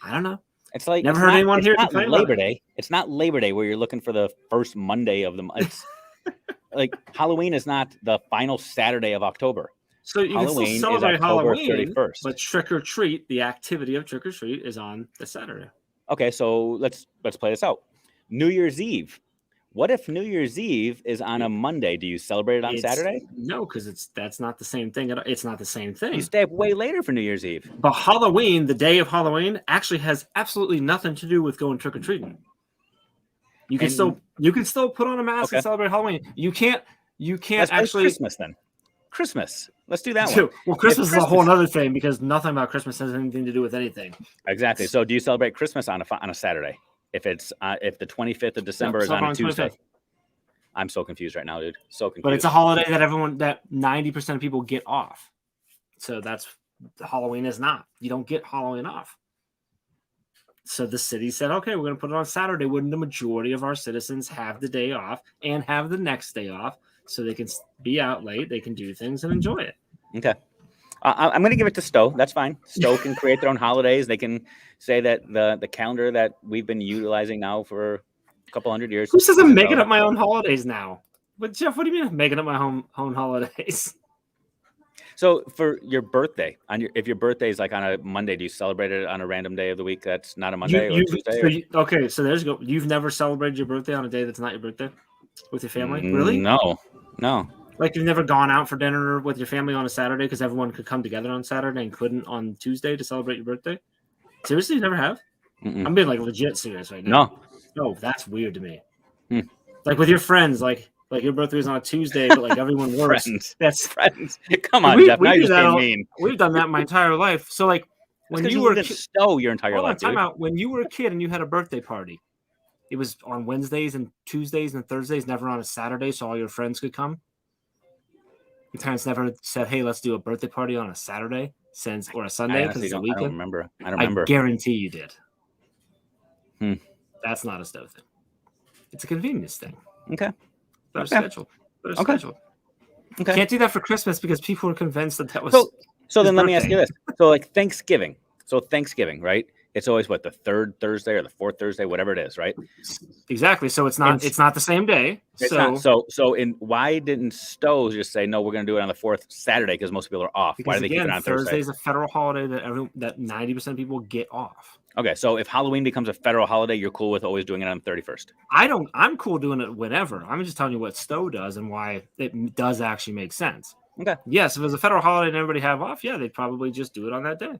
I don't know. It's like Never it's heard not, anyone it's here not complain about Labor it. Day. It's not Labor Day where you're looking for the first Monday of the month. It's like Halloween is not the final Saturday of October. So you Halloween can is still celebrate October Halloween, 31st. but trick or treat, the activity of trick or treat, is on the Saturday. Okay, so let's play this out. New Year's Eve. What if New Year's Eve is on a Monday? Do you celebrate it on Saturday? No, because that's not the same thing. It's not the same You thing. stay up way later for New Year's Eve. But Halloween, the day of Halloween, actually has absolutely nothing to do with going trick or treating. You can still put on a mask and celebrate Halloween. You can't Let's actually Christmas then. Christmas. Let's do that one. So, well, Christmas is a whole other thing because nothing about Christmas has anything to do with anything. Exactly. So, do you celebrate Christmas on a Saturday? If it's if the 25th of December is on a Tuesday? 25th. I'm so confused right now, dude. So confused. But it's a holiday that 90% of people get off. So that's Halloween is not. You don't get Halloween off. So the city said, okay, we're going to put it on Saturday when the majority of our citizens have the day off and have the next day off so they can be out late, they can do things and enjoy it. Okay. I'm going to give it to Stowe. That's fine. Stowe can create their own holidays. They can say that the calendar that we've been utilizing now for a couple hundred years. Who says I'm making up my own holidays now? But Jeff, what do you mean I'm making up my own holidays? So for your birthday, if your birthday is like on a Monday, do you celebrate it on a random day of the week that's not a Monday or Tuesday? Okay, so there's go. You've never celebrated your birthday on a day that's not your birthday with your family? Really? No. Like you've never gone out for dinner with your family on a Saturday because everyone could come together on Saturday and couldn't on Tuesday to celebrate your birthday? Seriously, you never have? Mm-mm. I'm being like legit serious right now. No. Oh, that's weird to me. Like with your friends, like your birthday was on a Tuesday, but like everyone works. That's friends. Come on, Jeff. Now you're just being mean. We've done that my entire life. So like when you were Stowe your entire life, time out. When you were a kid and you had a birthday party, it was on Wednesdays and Tuesdays and Thursdays, never on a Saturday, so all your friends could come. Your parents never said, "Hey, let's do a birthday party on a Saturday or a Sunday because it's a weekend." I don't remember. I guarantee you did. That's not a Stowe thing. It's a convenience thing. Okay. Better schedule. Okay. Can't do that for Christmas because people are convinced that was. So then let me ask you this. So like Thanksgiving. Right? It's always what, the third Thursday or the fourth Thursday, whatever it is, right? Exactly. So it's not the same day. Why didn't Stowe just say no? We're going to do it on the fourth Saturday because most people are off. Why do they keep it on Thursday? Thursday is a federal holiday that 90% of people get off. Okay, so if Halloween becomes a federal holiday, you're cool with always doing it on the 31st. I'm cool doing it whenever. I'm just telling you what Stowe does and why it does actually make sense. Okay. Yes, if it was a federal holiday and everybody have off, yeah, they'd probably just do it on that day.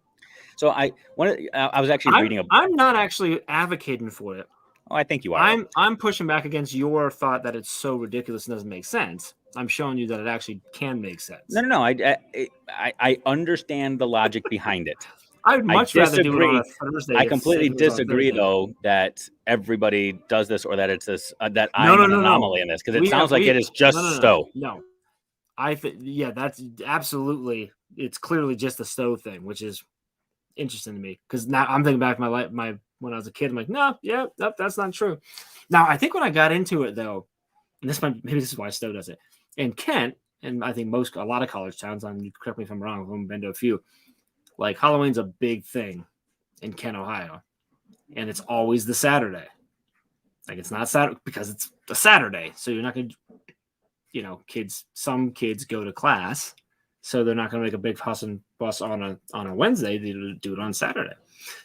So I was actually reading. I'm not actually advocating for it. Oh, I think you are. I'm pushing back against your thought that it's so ridiculous and doesn't make sense. I'm showing you that it actually can make sense. No. I understand the logic behind it. I'd much rather do it on a Thursday. I completely disagree, though, that everybody does this or that it's this that I'm an anomaly in this because it sounds like it is just Stowe. No, that's absolutely. It's clearly just a Stowe thing, which is interesting to me because now I'm thinking back to my life, when I was a kid. I'm like, no, that's not true. Now I think when I got into it though, and maybe this is why Stowe does it in Kent, and I think a lot of college towns. You correct me if I'm wrong. I've been to a few. Like Halloween's a big thing in Kent, Ohio, and it's always the Saturday. Like it's not Saturday because it's a Saturday, so you're not gonna, some kids go to class, So they're not going to make a big fuss and fuss on a Wednesday. They do it on Saturday.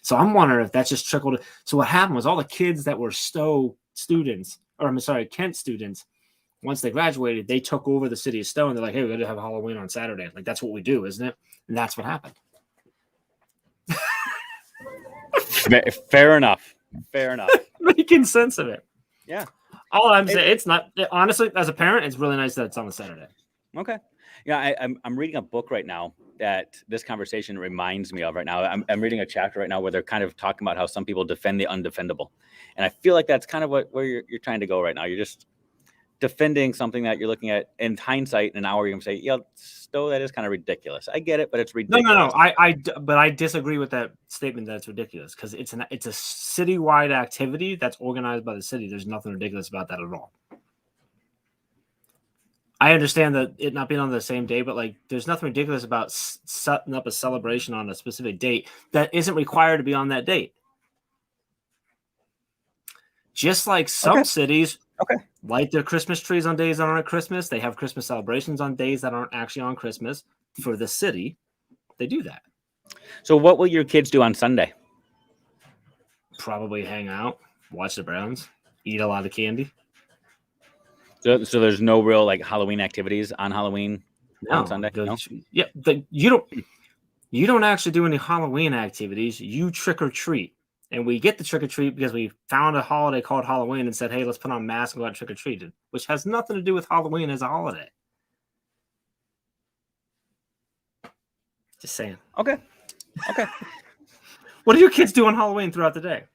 So I'm wondering if that just trickled. So what happened was all the kids that were Stowe students, or I'm sorry, Kent students, once they graduated, they took over the city of Stowe, and they're like, hey, we're going to have Halloween on Saturday. Like, that's what we do, isn't it? And that's what happened. Fair enough. Making sense of it. Yeah. All I'm saying, it's not, honestly, as a parent, it's really nice that it's on a Saturday. Okay. Yeah, I'm reading a book right now that this conversation reminds me of right now. I'm reading a chapter right now where they're kind of talking about how some people defend the undefendable. And I feel like that's kind of where you're trying to go right now. You're just defending something that you're looking at in hindsight. In an hour, you're going to say, yeah, Stowe, that is kind of ridiculous. I get it, but it's ridiculous. No. But I disagree with that statement that it's ridiculous, because it's a citywide activity that's organized by the city. There's nothing ridiculous about that at all. I understand that it not being on the same day, but like, there's nothing ridiculous about setting up a celebration on a specific date that isn't required to be on that date. Just like some cities light their Christmas trees on days that aren't Christmas. They have Christmas celebrations on days that aren't actually on Christmas. For the city, they do that. So what will your kids do on Sunday? Probably hang out, watch the Browns, eat a lot of candy. So there's no real like Halloween activities on Halloween on Sunday? No? Yeah, you don't actually do any Halloween activities. You trick or treat. And we get the trick or treat because we found a holiday called Halloween and said, hey, let's put on masks and go out trick or treating, which has nothing to do with Halloween as a holiday. Just saying. Okay. What do your kids do on Halloween throughout the day?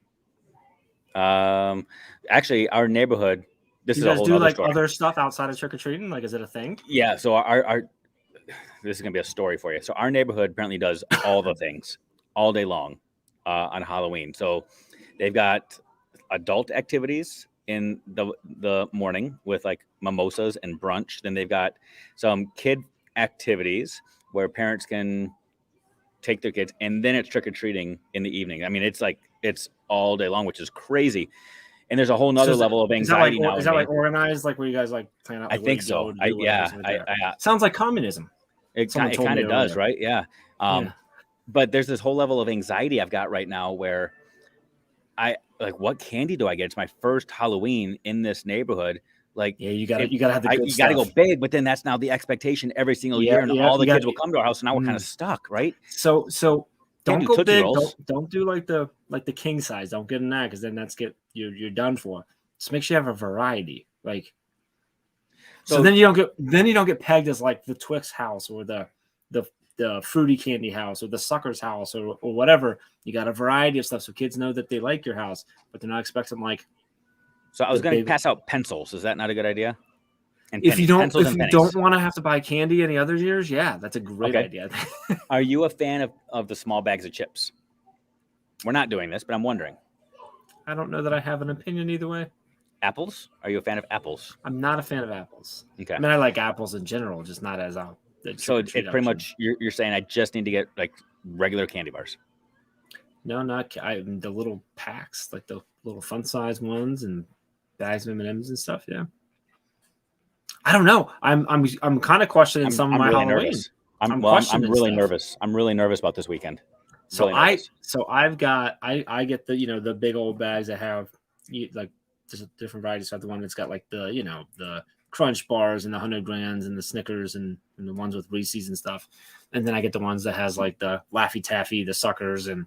Actually, our neighborhood. This you is a guys whole do like story. Other stuff outside of trick or treating? Like, is it a thing? Yeah. So our this is gonna be a story for you. So our neighborhood apparently does all the things all day long on Halloween. So they've got adult activities in the morning with like mimosas and brunch. Then they've got some kid activities where parents can take their kids, and then it's trick or treating in the evening. I mean, it's all day long, which is crazy. And there's a whole nother level of anxiety now. Is that like organized, like where you guys like plan out? I think so. Sounds like communism. It kind of does, right? Yeah. But there's this whole level of anxiety I've got right now where I like, what candy do I get? It's my first Halloween in this neighborhood. Like, yeah, you gotta have the good you gotta go big, but then that's now the expectation every single year, and all the kids will come to our house, and now we're kind of stuck, right? So don't go big. Don't do like the king size. Don't get in that, because then you're done for. Just make sure you have a variety. Like, so then you don't get pegged as like the Twix house or the fruity candy house or the Suckers house or whatever. You got a variety of stuff so kids know that they like your house, but they're not expecting like. So I was going to pass out pencils. Is that not a good idea? And if you don't want to have to buy candy any other years, yeah, that's a great idea. Are you a fan of the small bags of chips? We're not doing this, but I'm wondering. I don't know that I have an opinion either way. Apples? Are you a fan of apples? I'm not a fan of apples. Okay. I mean, I like apples in general, just not as a. So it's pretty much you're saying I just need to get like regular candy bars. No, not the little packs, like the little fun size ones and bags of M&Ms and stuff. Yeah. I don't know. I'm kind of questioning some of my really Halloween. Nervous. I'm really nervous. I'm really nervous about this weekend. I've got I get the big old bags that have like just different varieties. So I have the one that's got like the Crunch bars and the 100 grands and the Snickers and the ones with Reese's and stuff. And then I get the ones that has like the Laffy Taffy, the Suckers and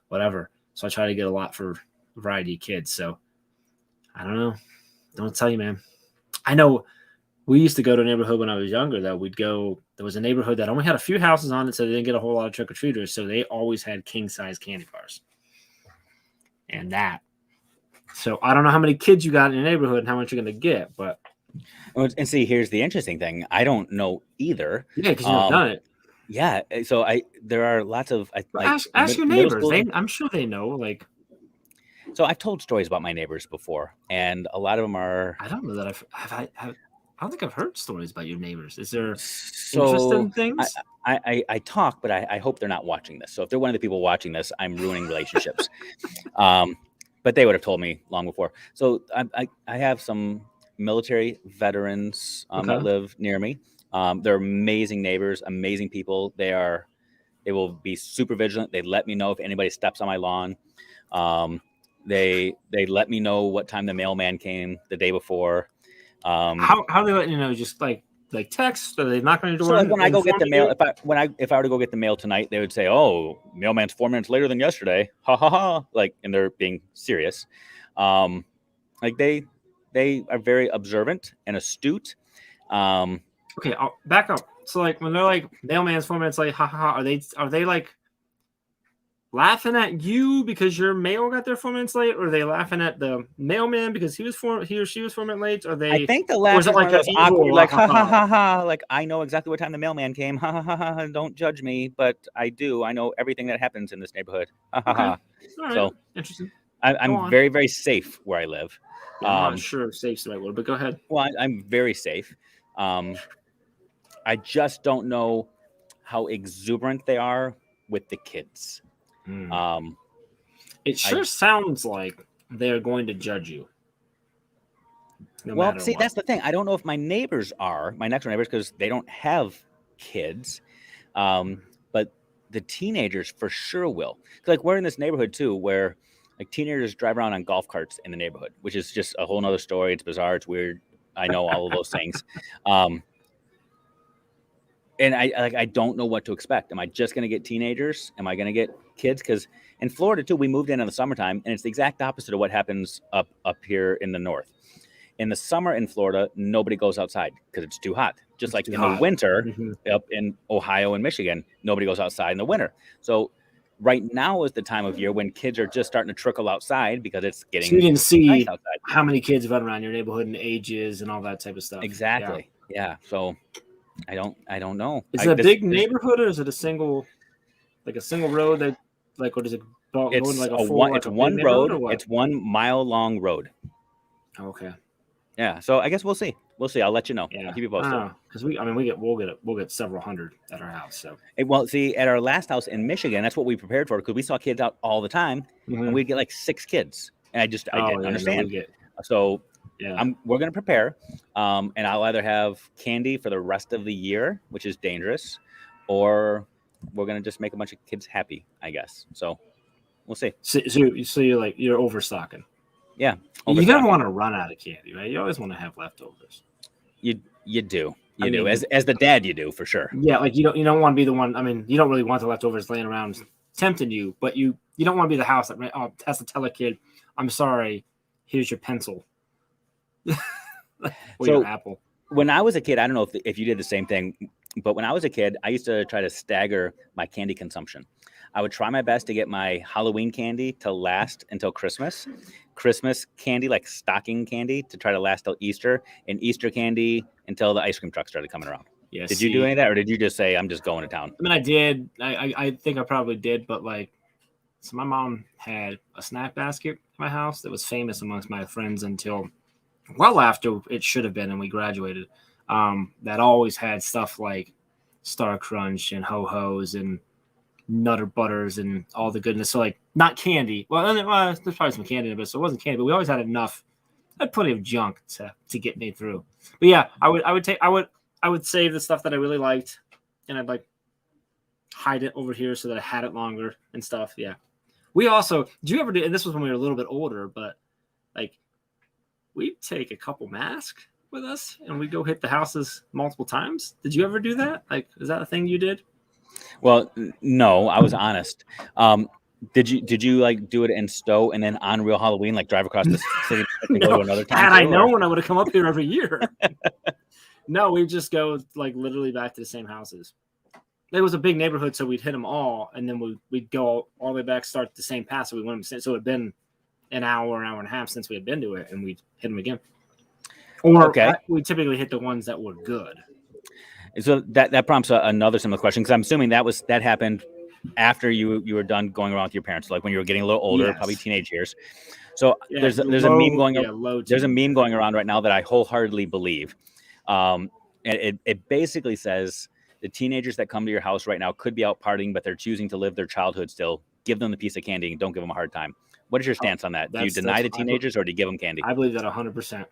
whatever. So I try to get a lot for variety of kids. So I don't know. Don't tell you, man. I know we used to go to a neighborhood when I was younger that there was a neighborhood that only had a few houses on it, so they didn't get a whole lot of trick-or-treaters. So they always had king-size candy bars. And that. So I don't know how many kids you got in your neighborhood and how much you're going to get, but. And see, here's the interesting thing. I don't know either. Yeah, because you've done it. Yeah. So there are lots of. Ask your neighbors. I'm sure they know. Like. So I've told stories about my neighbors before, and a lot of them are. I don't know that I don't think I've heard stories about your neighbors. Is there interesting things? I talk, but I hope they're not watching this. So if they're one of the people watching this, I'm ruining relationships. But they would have told me long before. So I have some military veterans that live near me, They're amazing neighbors, amazing people. They will be super vigilant. They let me know if anybody steps on my lawn. They let me know what time the mailman came the day before. How do they let you know? Just like text? Are they knocking on your door? So like when I go get the mail, you? if I were to go get the mail tonight, they would say, "Oh, mailman's 4 minutes later than yesterday." Ha ha ha! Like, and they're being serious. Like they are very observant and astute. Okay, I'll back up. So like when they're like mailman's 4 minutes late, ha ha ha, are they like laughing at you because your mail got there 4 minutes late, or are they laughing at the mailman because he or she was 4 minutes late? Are they? I think the laugh is like one of those awkward, like ha ha ha ha, like I know exactly what time the mailman came. Ha ha ha ha. Don't judge me, but I do. I know everything that happens in this neighborhood. Ha ha ha. Right. So interesting. I'm very, very safe where I live. I'm not sure safe's the right word, but go ahead. Well, I'm very safe. I just don't know how exuberant they are with the kids. It sure sounds like they're going to judge you. Well, see, that's the thing. I don't know if my next door neighbors, because they don't have kids. But the teenagers for sure will. Like we're in this neighborhood too, where like teenagers drive around on golf carts in the neighborhood, which is just a whole nother story. It's bizarre. It's weird. I know all of those things. And I don't know what to expect. Am I just going to get teenagers? Am I going to get kids? Because in Florida too, we moved in the summertime, and it's the exact opposite of what happens up here in the north. In the summer in Florida, nobody goes outside because it's too hot. Just like in the winter up in Ohio and Michigan, nobody goes outside in the winter. So right now is the time of year when kids are just starting to trickle outside because it's getting. So you didn't see nice outside. How many kids run around your neighborhood and ages and all that type of stuff. Exactly. Yeah. So I don't know. Is it a big neighborhood or is it a single road that like, or does it go it's like it's one road. It's 1 mile long road. Okay. Yeah. So I guess we'll see. I'll let you know. Yeah. I'll keep you posted. Because we'll get several hundred at our house. So well, see, at our last house in Michigan, that's what we prepared for because we saw kids out all the time, and we'd get like 6 kids, and I didn't understand. So yeah, we're gonna prepare, and I'll either have candy for the rest of the year, which is dangerous, or we're gonna just make a bunch of kids happy, I guess. So we'll see. So you're overstocking. Yeah. You never want to run out of candy, right? You always want to have leftovers. You do. You do. As the dad, you do for sure. Yeah, like you don't want to be the one. I mean, you don't really want the leftovers laying around tempting you, but you don't want to be the house that has to tell a kid, "I'm sorry, here's your pencil." Or your apple. When I was a kid, I don't know if you did the same thing, but when I was a kid, I used to try to stagger my candy consumption. I would try my best to get my Halloween candy to last until Christmas candy, like stocking candy, to try to last till Easter, and Easter candy until the ice cream truck started coming around. Yeah. Did you do any of that, or did you just say, I'm just going to town? I mean, I did. I think I probably did, but so my mom had a snack basket in my house that was famous amongst my friends until well after it should have been, and we graduated. That always had stuff like Star Crunch and Ho-Hos and Nutter Butters and all the goodness. So like not candy. Well, there's probably some candy in it, so it wasn't candy. But we always had enough. I had plenty of junk to get me through. But yeah, I would save the stuff that I really liked, and I'd like hide it over here so that I had it longer and stuff. Yeah. We also, do you ever do? And this was when we were a little bit older, but like we'd take a couple masks with us and we'd go hit the houses multiple times. Did you ever do that? Like, is that a thing you did? Well, no, I was honest. Did you like do it in Stowe and then on Real Halloween, like drive across the city and go to another town? Had I known, I would have come up here every year. No, we'd just go like literally back to the same houses. It was a big neighborhood, so we'd hit them all, and then we'd go all the way back, start the same path. So we went, so it had been an hour and a half since we had been to it, and we'd hit them again. Or we typically hit the ones that were good. So that prompts another similar question, because I'm assuming that happened after you were done going around with your parents, like when you were getting a little older, probably teenage years. So there's a meme going there's a meme going around right now that I wholeheartedly believe. And it basically says the teenagers that come to your house right now could be out partying, but they're choosing to live their childhood still. Give them the piece of candy and don't give them a hard time. What is your stance on that? Do you deny the teenagers or do you give them candy? I believe that 100%.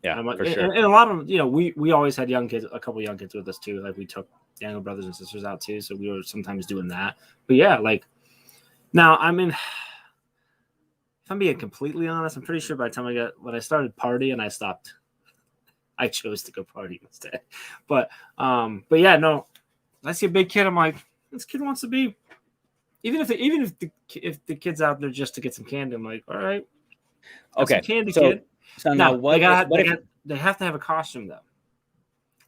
Yeah, Like, for sure. and a lot of we always had young kids, a couple young kids with us too. Like we took younger brothers and sisters out too, so we were sometimes doing that. But yeah, like now I mean, if I'm being completely honest, I'm pretty sure by the time when I started partying, I stopped. I chose to go party instead. But yeah, no, I see a big kid. I'm like, this kid wants to be. Even if the kid's out there just to get some candy, I'm like, all right, okay, some candy, so, kid. So now what they have to have a costume though,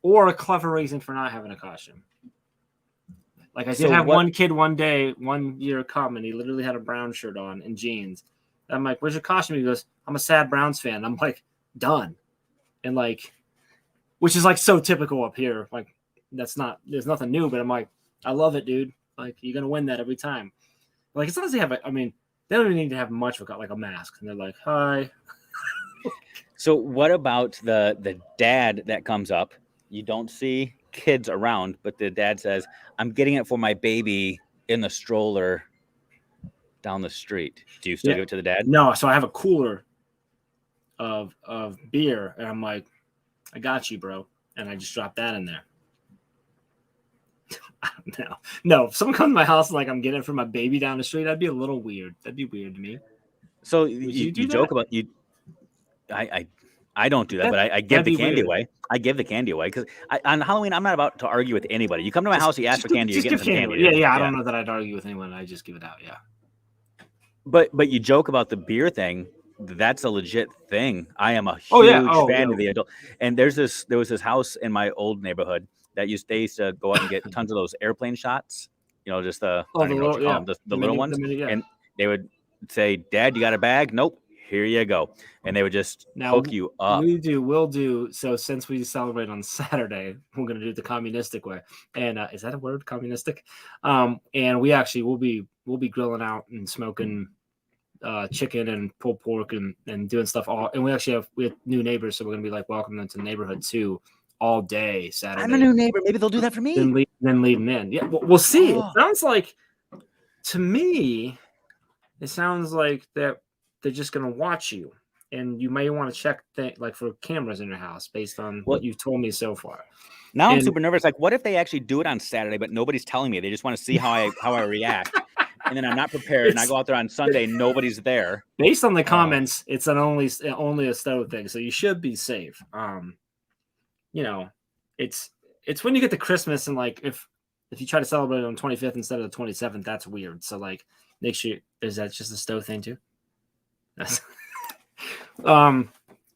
or a clever reason for not having a costume. Like I did have one kid one year come, and he literally had a Brown shirt on and jeans. And I'm like, "Where's your costume?" He goes, "I'm a sad Browns fan." I'm like, "Done," and like, which is like so typical up here. Like there's nothing new, but I'm like, I love it, dude. Like you're gonna win that every time. Like as long as they have, they don't even need to have much of like a mask, and they're like, "Hi." So what about the dad that comes up? You don't see kids around, but the dad says, "I'm getting it for my baby in the stroller down the street." Do you still give it to the dad? No. So I have a cooler of beer, and I'm like, "I got you, bro," and I just dropped that in there. No. If someone comes to my house and like I'm getting it for my baby down the street, that'd be a little weird. That'd be weird to me. So you joke about you. I don't do that, but I give the candy away. I give the candy away because on Halloween I'm not about to argue with anybody. You come to my house, you ask for candy, you get some candy. Yeah. I don't know that I'd argue with anyone. I just give it out. Yeah. But you joke about the beer thing. That's a legit thing. I am a huge fan of the adult. And there was this house in my old neighborhood that they used to go out and get tons of those airplane shots. Just the little ones. And they would say, "Dad, you got a bag?" "Nope." "Here you go." And they would just hook you up. We'll do. So since we celebrate on Saturday, we're going to do it the communistic way. And is that a word, communistic? And we'll be grilling out and smoking chicken and pulled pork and doing stuff and we have new neighbors, so we're going to be like welcoming them to the neighborhood too all day Saturday. I'm a new neighbor. Maybe they'll do that for me. Then lead them in. Yeah, we'll see. It sounds like, to me, it sounds like that they're just going to watch you, and you may want to check like for cameras in your house based on what you've told me so far. Now I'm super nervous. Like, what if they actually do it on Saturday, but nobody's telling me? They just want to see how I react, and then I'm not prepared, and I go out there on Sunday, nobody's there. Based on the comments, it's only a stove thing, so you should be safe. It's when you get to Christmas and like if you try to celebrate on 25th instead of the 27th, that's weird. So like, make sure is that just a stove thing too? That's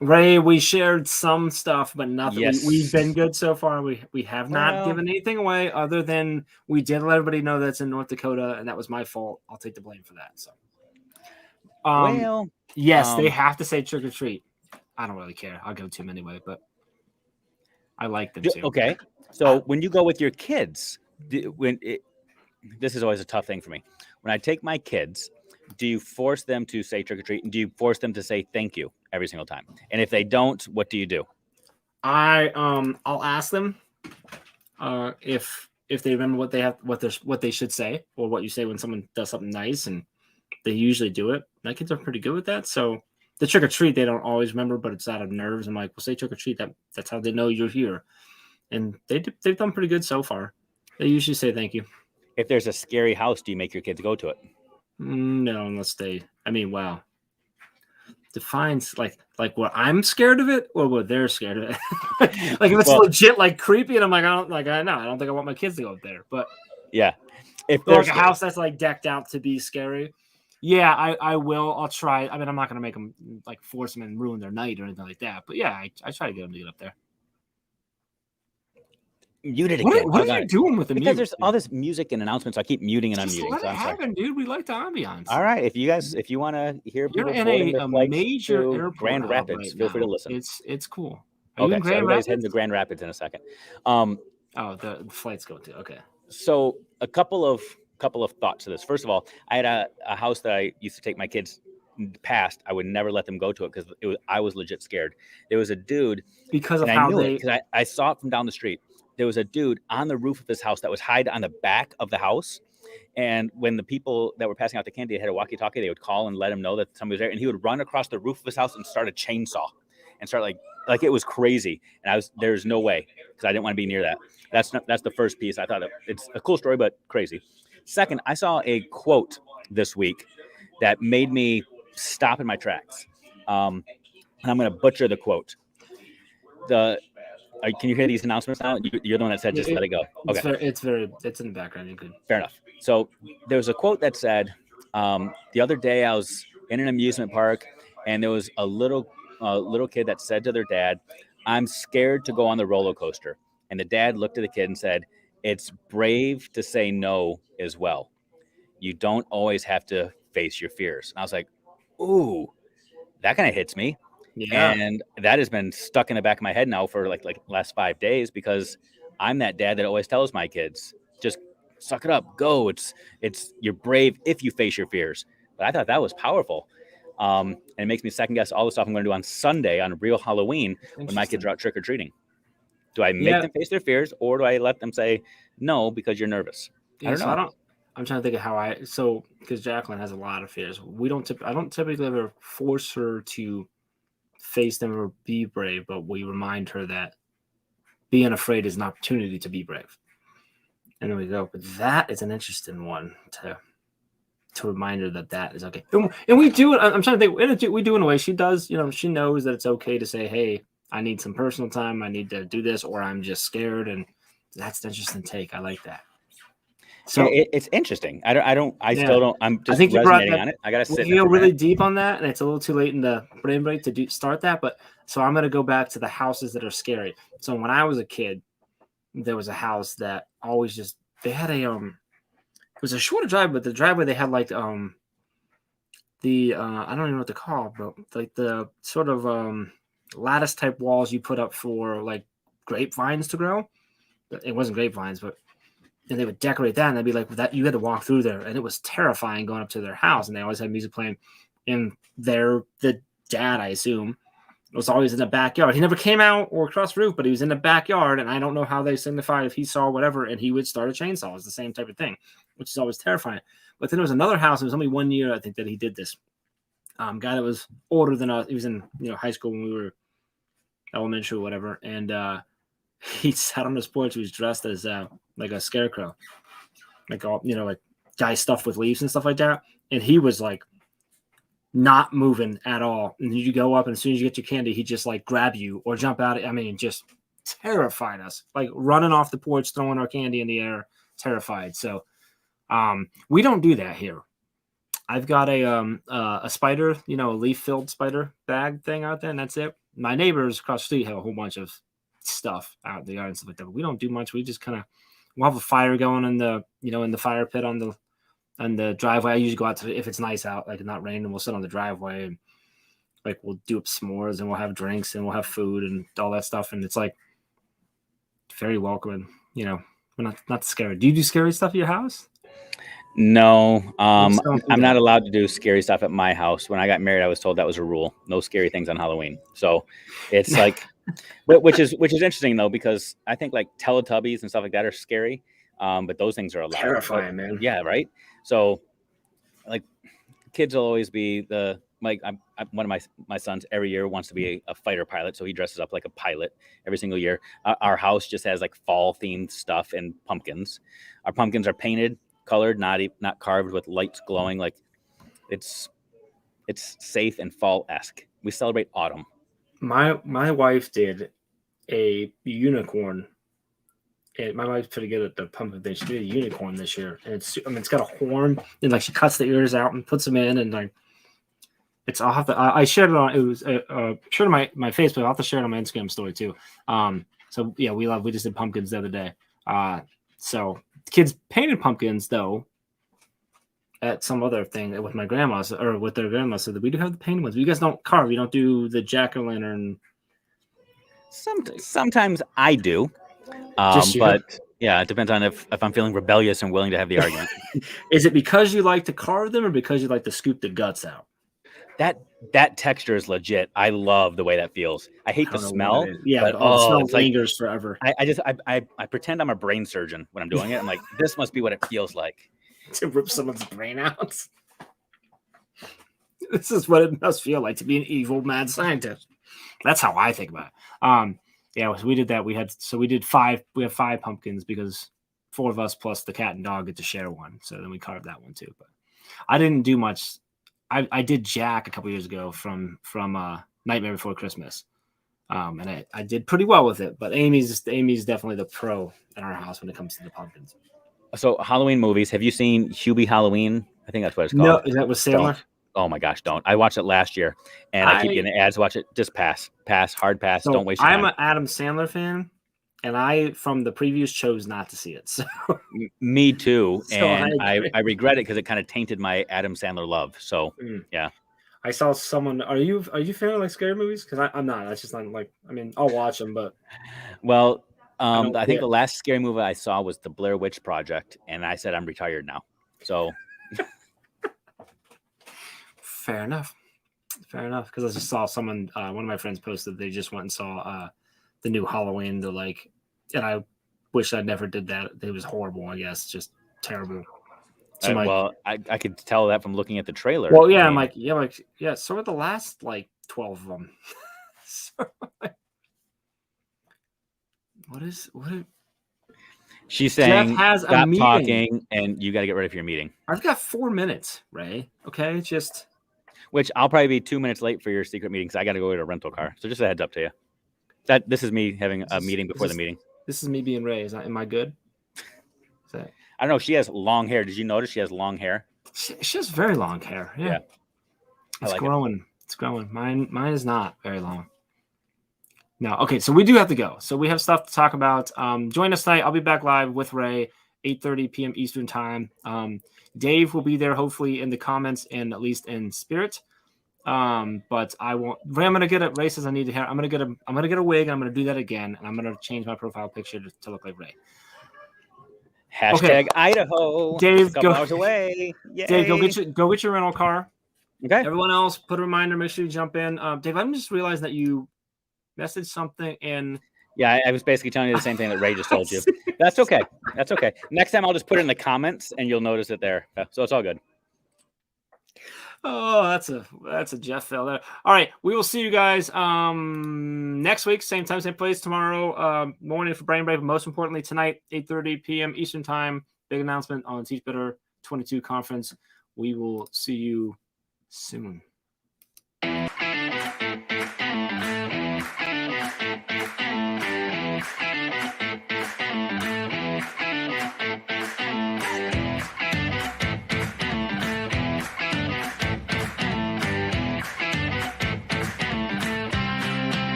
Ray, we shared some stuff, but nothing. Yes. We've been good so far. We have not given anything away other than we did let everybody know that's in North Dakota, and that was my fault. I'll take the blame for that. So, yes, they have to say trick or treat. I don't really care. I'll give it to them anyway, but I like them too. Okay, so when you go with your kids, this is always a tough thing for me. When I take my kids, do you force them to say trick or treat, and do you force them to say thank you every single time? And if they don't, what do you do? I'll ask them if they remember what they should say, or what you say when someone does something nice, and they usually do it. My kids are pretty good with that. So the trick or treat they don't always remember, but it's out of nerves. I'm like, well, say trick or treat. That's how they know you're here, and they've done pretty good so far. They usually say thank you. If there's a scary house, do you make your kids go to it? No, unless wow. Defines like what I'm scared of it or what they're scared of it. Like if it's legit like creepy, and I'm like, I don't think I want my kids to go up there. But yeah, if there's like a house that's like decked out to be scary, yeah, I will. I'll try. I'm not gonna make them like force them and ruin their night or anything like that. But yeah, I try to get them to get up there. Mute it again. What are you doing with the music? Because there's all this music and announcements. I keep muting and unmuting. Let it happen, dude. We like the ambiance. All right. If you want to hear people in a major airport Grand Rapids, feel free to listen. It's cool. Okay, so everybody's heading to Grand Rapids in a second. The flight's going to. Okay. So a couple of thoughts to this. First of all, I had a house that I used to take my kids past. I would never let them go to it because I was legit scared. There was a dude because of how I saw it from down the street. There was a dude on the roof of his house that was hiding on the back of the house. And when the people that were passing out the candy had a walkie-talkie, they would call and let him know that somebody was there. And he would run across the roof of his house and start a chainsaw and start like like it was crazy, and there's no way because I didn't want to be near that. That's the first piece. I thought it's a cool story, but crazy. Second, I saw a quote this week that made me stop in my tracks. And I'm going to butcher the quote. Can you hear these announcements now? You're the one that said just let it go. Okay, it's in the background. You could. Fair enough. So there was a quote that said, the other day I was in an amusement park, and there was a little kid that said to their dad, "I'm scared to go on the roller coaster." And the dad looked at the kid and said, "It's brave to say no as well. You don't always have to face your fears." And I was like, ooh, that kind of hits me. Yeah. And that has been stuck in the back of my head now for like last 5 days, because I'm that dad that always tells my kids, just suck it up, go. It's you're brave if you face your fears. But I thought that was powerful. And it makes me second guess all the stuff I'm going to do on Sunday on real Halloween when my kids are out trick-or-treating. Do I make them face their fears, or do I let them say no because you're nervous? I don't know. I'm trying to think of how because Jacqueline has a lot of fears. I don't typically ever force her to face them or be brave, but we remind her that being afraid is an opportunity to be brave. And there we go. But that is an interesting one to remind her that is okay. And we do it. I'm trying to think. We do in a way. She does. She knows that it's okay to say, "Hey, I need some personal time. I need to do this," or "I'm just scared." And that's an interesting take. I like that. So it's interesting. Still don't. I'm just resonating on it. I gotta sit. We feel really deep on that, and it's a little too late in the brain break to start that. But so I'm gonna go back to the houses that are scary. So when I was a kid, there was a house that always they had a it was a shorter drive, but the driveway they had like I don't even know what to call, but like the sort of lattice type walls you put up for like grapevines to grow. It wasn't grapevines, but and they would decorate that, and they'd be like, "That you had to walk through there," and it was terrifying going up to their house. And they always had music playing, and the dad, I assume, was always in the backyard. He never came out or across the roof, but he was in the backyard, and I don't know how they signified if he saw whatever, and he would start a chainsaw. It's the same type of thing, which is always terrifying. But then there was another house. It was only 1 year, I think, that he did this. Guy that was older than us. He was in high school when we were elementary or whatever, and he sat on his porch. He was dressed as like a scarecrow, like all like guy stuffed with leaves and stuff like that. And he was like not moving at all. And you go up, and as soon as you get your candy, he just like grab you or jump out. I mean, just terrified us, like running off the porch, throwing our candy in the air, terrified. So we don't do that here. I've got a spider, a leaf-filled spider bag thing out there, and that's it. My neighbors across the street have a whole bunch of stuff out in the yard and stuff like that. But we don't do much. We just we'll have a fire going in the in the fire pit on the driveway. I usually go out to, if it's nice out, like not raining, we'll sit on the driveway and like we'll do up s'mores and we'll have drinks and we'll have food and all that stuff. And it's like very welcoming. We're not scary. Do you do scary stuff at your house? No, I'm not allowed to do scary stuff at my house. When I got married, I was told that was a rule. No scary things on Halloween. So it's like, which is interesting though, because I think like Teletubbies and stuff like that are scary. But those things are allowed. Terrifying, man. Yeah. Right. So like kids will always be one of my sons every year wants to be a fighter pilot. So he dresses up like a pilot every single year. Our house just has like fall themed stuff and pumpkins. Our pumpkins are painted, colored, not carved, with lights glowing. Like it's safe and fall-esque. We celebrate autumn. My wife did a unicorn. My wife's pretty good at the pumpkin thing. She did a unicorn this year, and it's got a horn, and like she cuts the ears out and puts them in, and like it's. I'll have to. I shared it on. It was shared on my Facebook. I'll have to share it on my Instagram story too. So yeah, we just did pumpkins the other day. So kids painted pumpkins though at some other thing with my grandma's or with their grandma, so that we do have the painted ones. But you guys don't carve. You don't do the jack-o'-lantern. Sometimes I do, but yeah, it depends on if I'm feeling rebellious and willing to have the argument. Is it because you like to carve them, or because you like to scoop the guts out? That texture is legit. I love the way that feels. I hate the smell. Yeah, but the smell lingers forever. I pretend I'm a brain surgeon when I'm doing it. I'm like, this must be what it feels like. To rip someone's brain out. This is what it must feel like to be an evil mad scientist. That's how I think about it. Yeah, so we did that. We did 5. We have 5 pumpkins because 4 of us plus the cat and dog get to share one. So then we carved that one too. But I didn't do much. I did Jack a couple years ago from Nightmare Before Christmas, and I did pretty well with it. But Amy's definitely the pro in our house when it comes to the pumpkins. So Halloween movies. Have you seen Hubie Halloween? I think that's what it's called. No, is that with Sandler? Don't. Oh my gosh, don't. I watched it last year, and I keep getting ads. Watch it. Just pass, hard pass. So don't waste your time. I'm an Adam Sandler fan, and I, from the previews, chose not to see it. So me too, So and I regret it because it kind of tainted my Adam Sandler love. So yeah. I saw someone. Are you a fan of like scary movies? Because I'm not. That's just not like. I mean, I'll watch them, but well, I think the last scary movie I saw was the Blair Witch Project, and I said I'm retired now. So fair enough. Because I just saw someone. One of my friends posted they just went and saw the new Halloween. And I wish I never did that. It was horrible. I guess just terrible. So well, I could tell that from looking at the trailer. Well, yeah, I'm like, yeah. So are the last like 12 of them. So, what? She's saying, Jeff has stop a meeting. talking, and you got to get ready for your meeting. I've got 4 minutes, Ray. Okay, just. Which I'll probably be 2 minutes late for your secret meeting because I got to go get a rental car. So just a heads up to you. This is me having a meeting before the meeting. This is me being Ray. Am I good? I don't know. She has long hair. Did you notice she has long hair? She has very long hair. Yeah. It's growing. It's growing. Mine is not very long. No. Okay. So we do have to go. So we have stuff to talk about. Join us tonight. I'll be back live with Ray, 8:30 p.m. Eastern time. Dave will be there, hopefully in the comments and at least in spirit. But I won't. Ray, I'm gonna get it. Ray says I need to hair. I'm gonna get a wig. And I'm gonna do that again, and I'm gonna change my profile picture to look like Ray. Hashtag Idaho. Dave, go hours away. Yay. Dave, go get your rental car. Okay. Everyone else, put a reminder. Make sure you jump in. Dave, I'm just realizing that you messaged something in. Yeah, I was basically telling you the same thing that Ray just told you. That's okay. That's okay. Next time I'll just put it in the comments and you'll notice it there. So it's all good. Oh, that's a Jeff fail there. All right, we will see you guys next week, same time, same place tomorrow morning for Brain Brave. Most importantly, tonight, 8:30 p.m. Eastern time. Big announcement on Teach Better 22 conference. We will see you soon.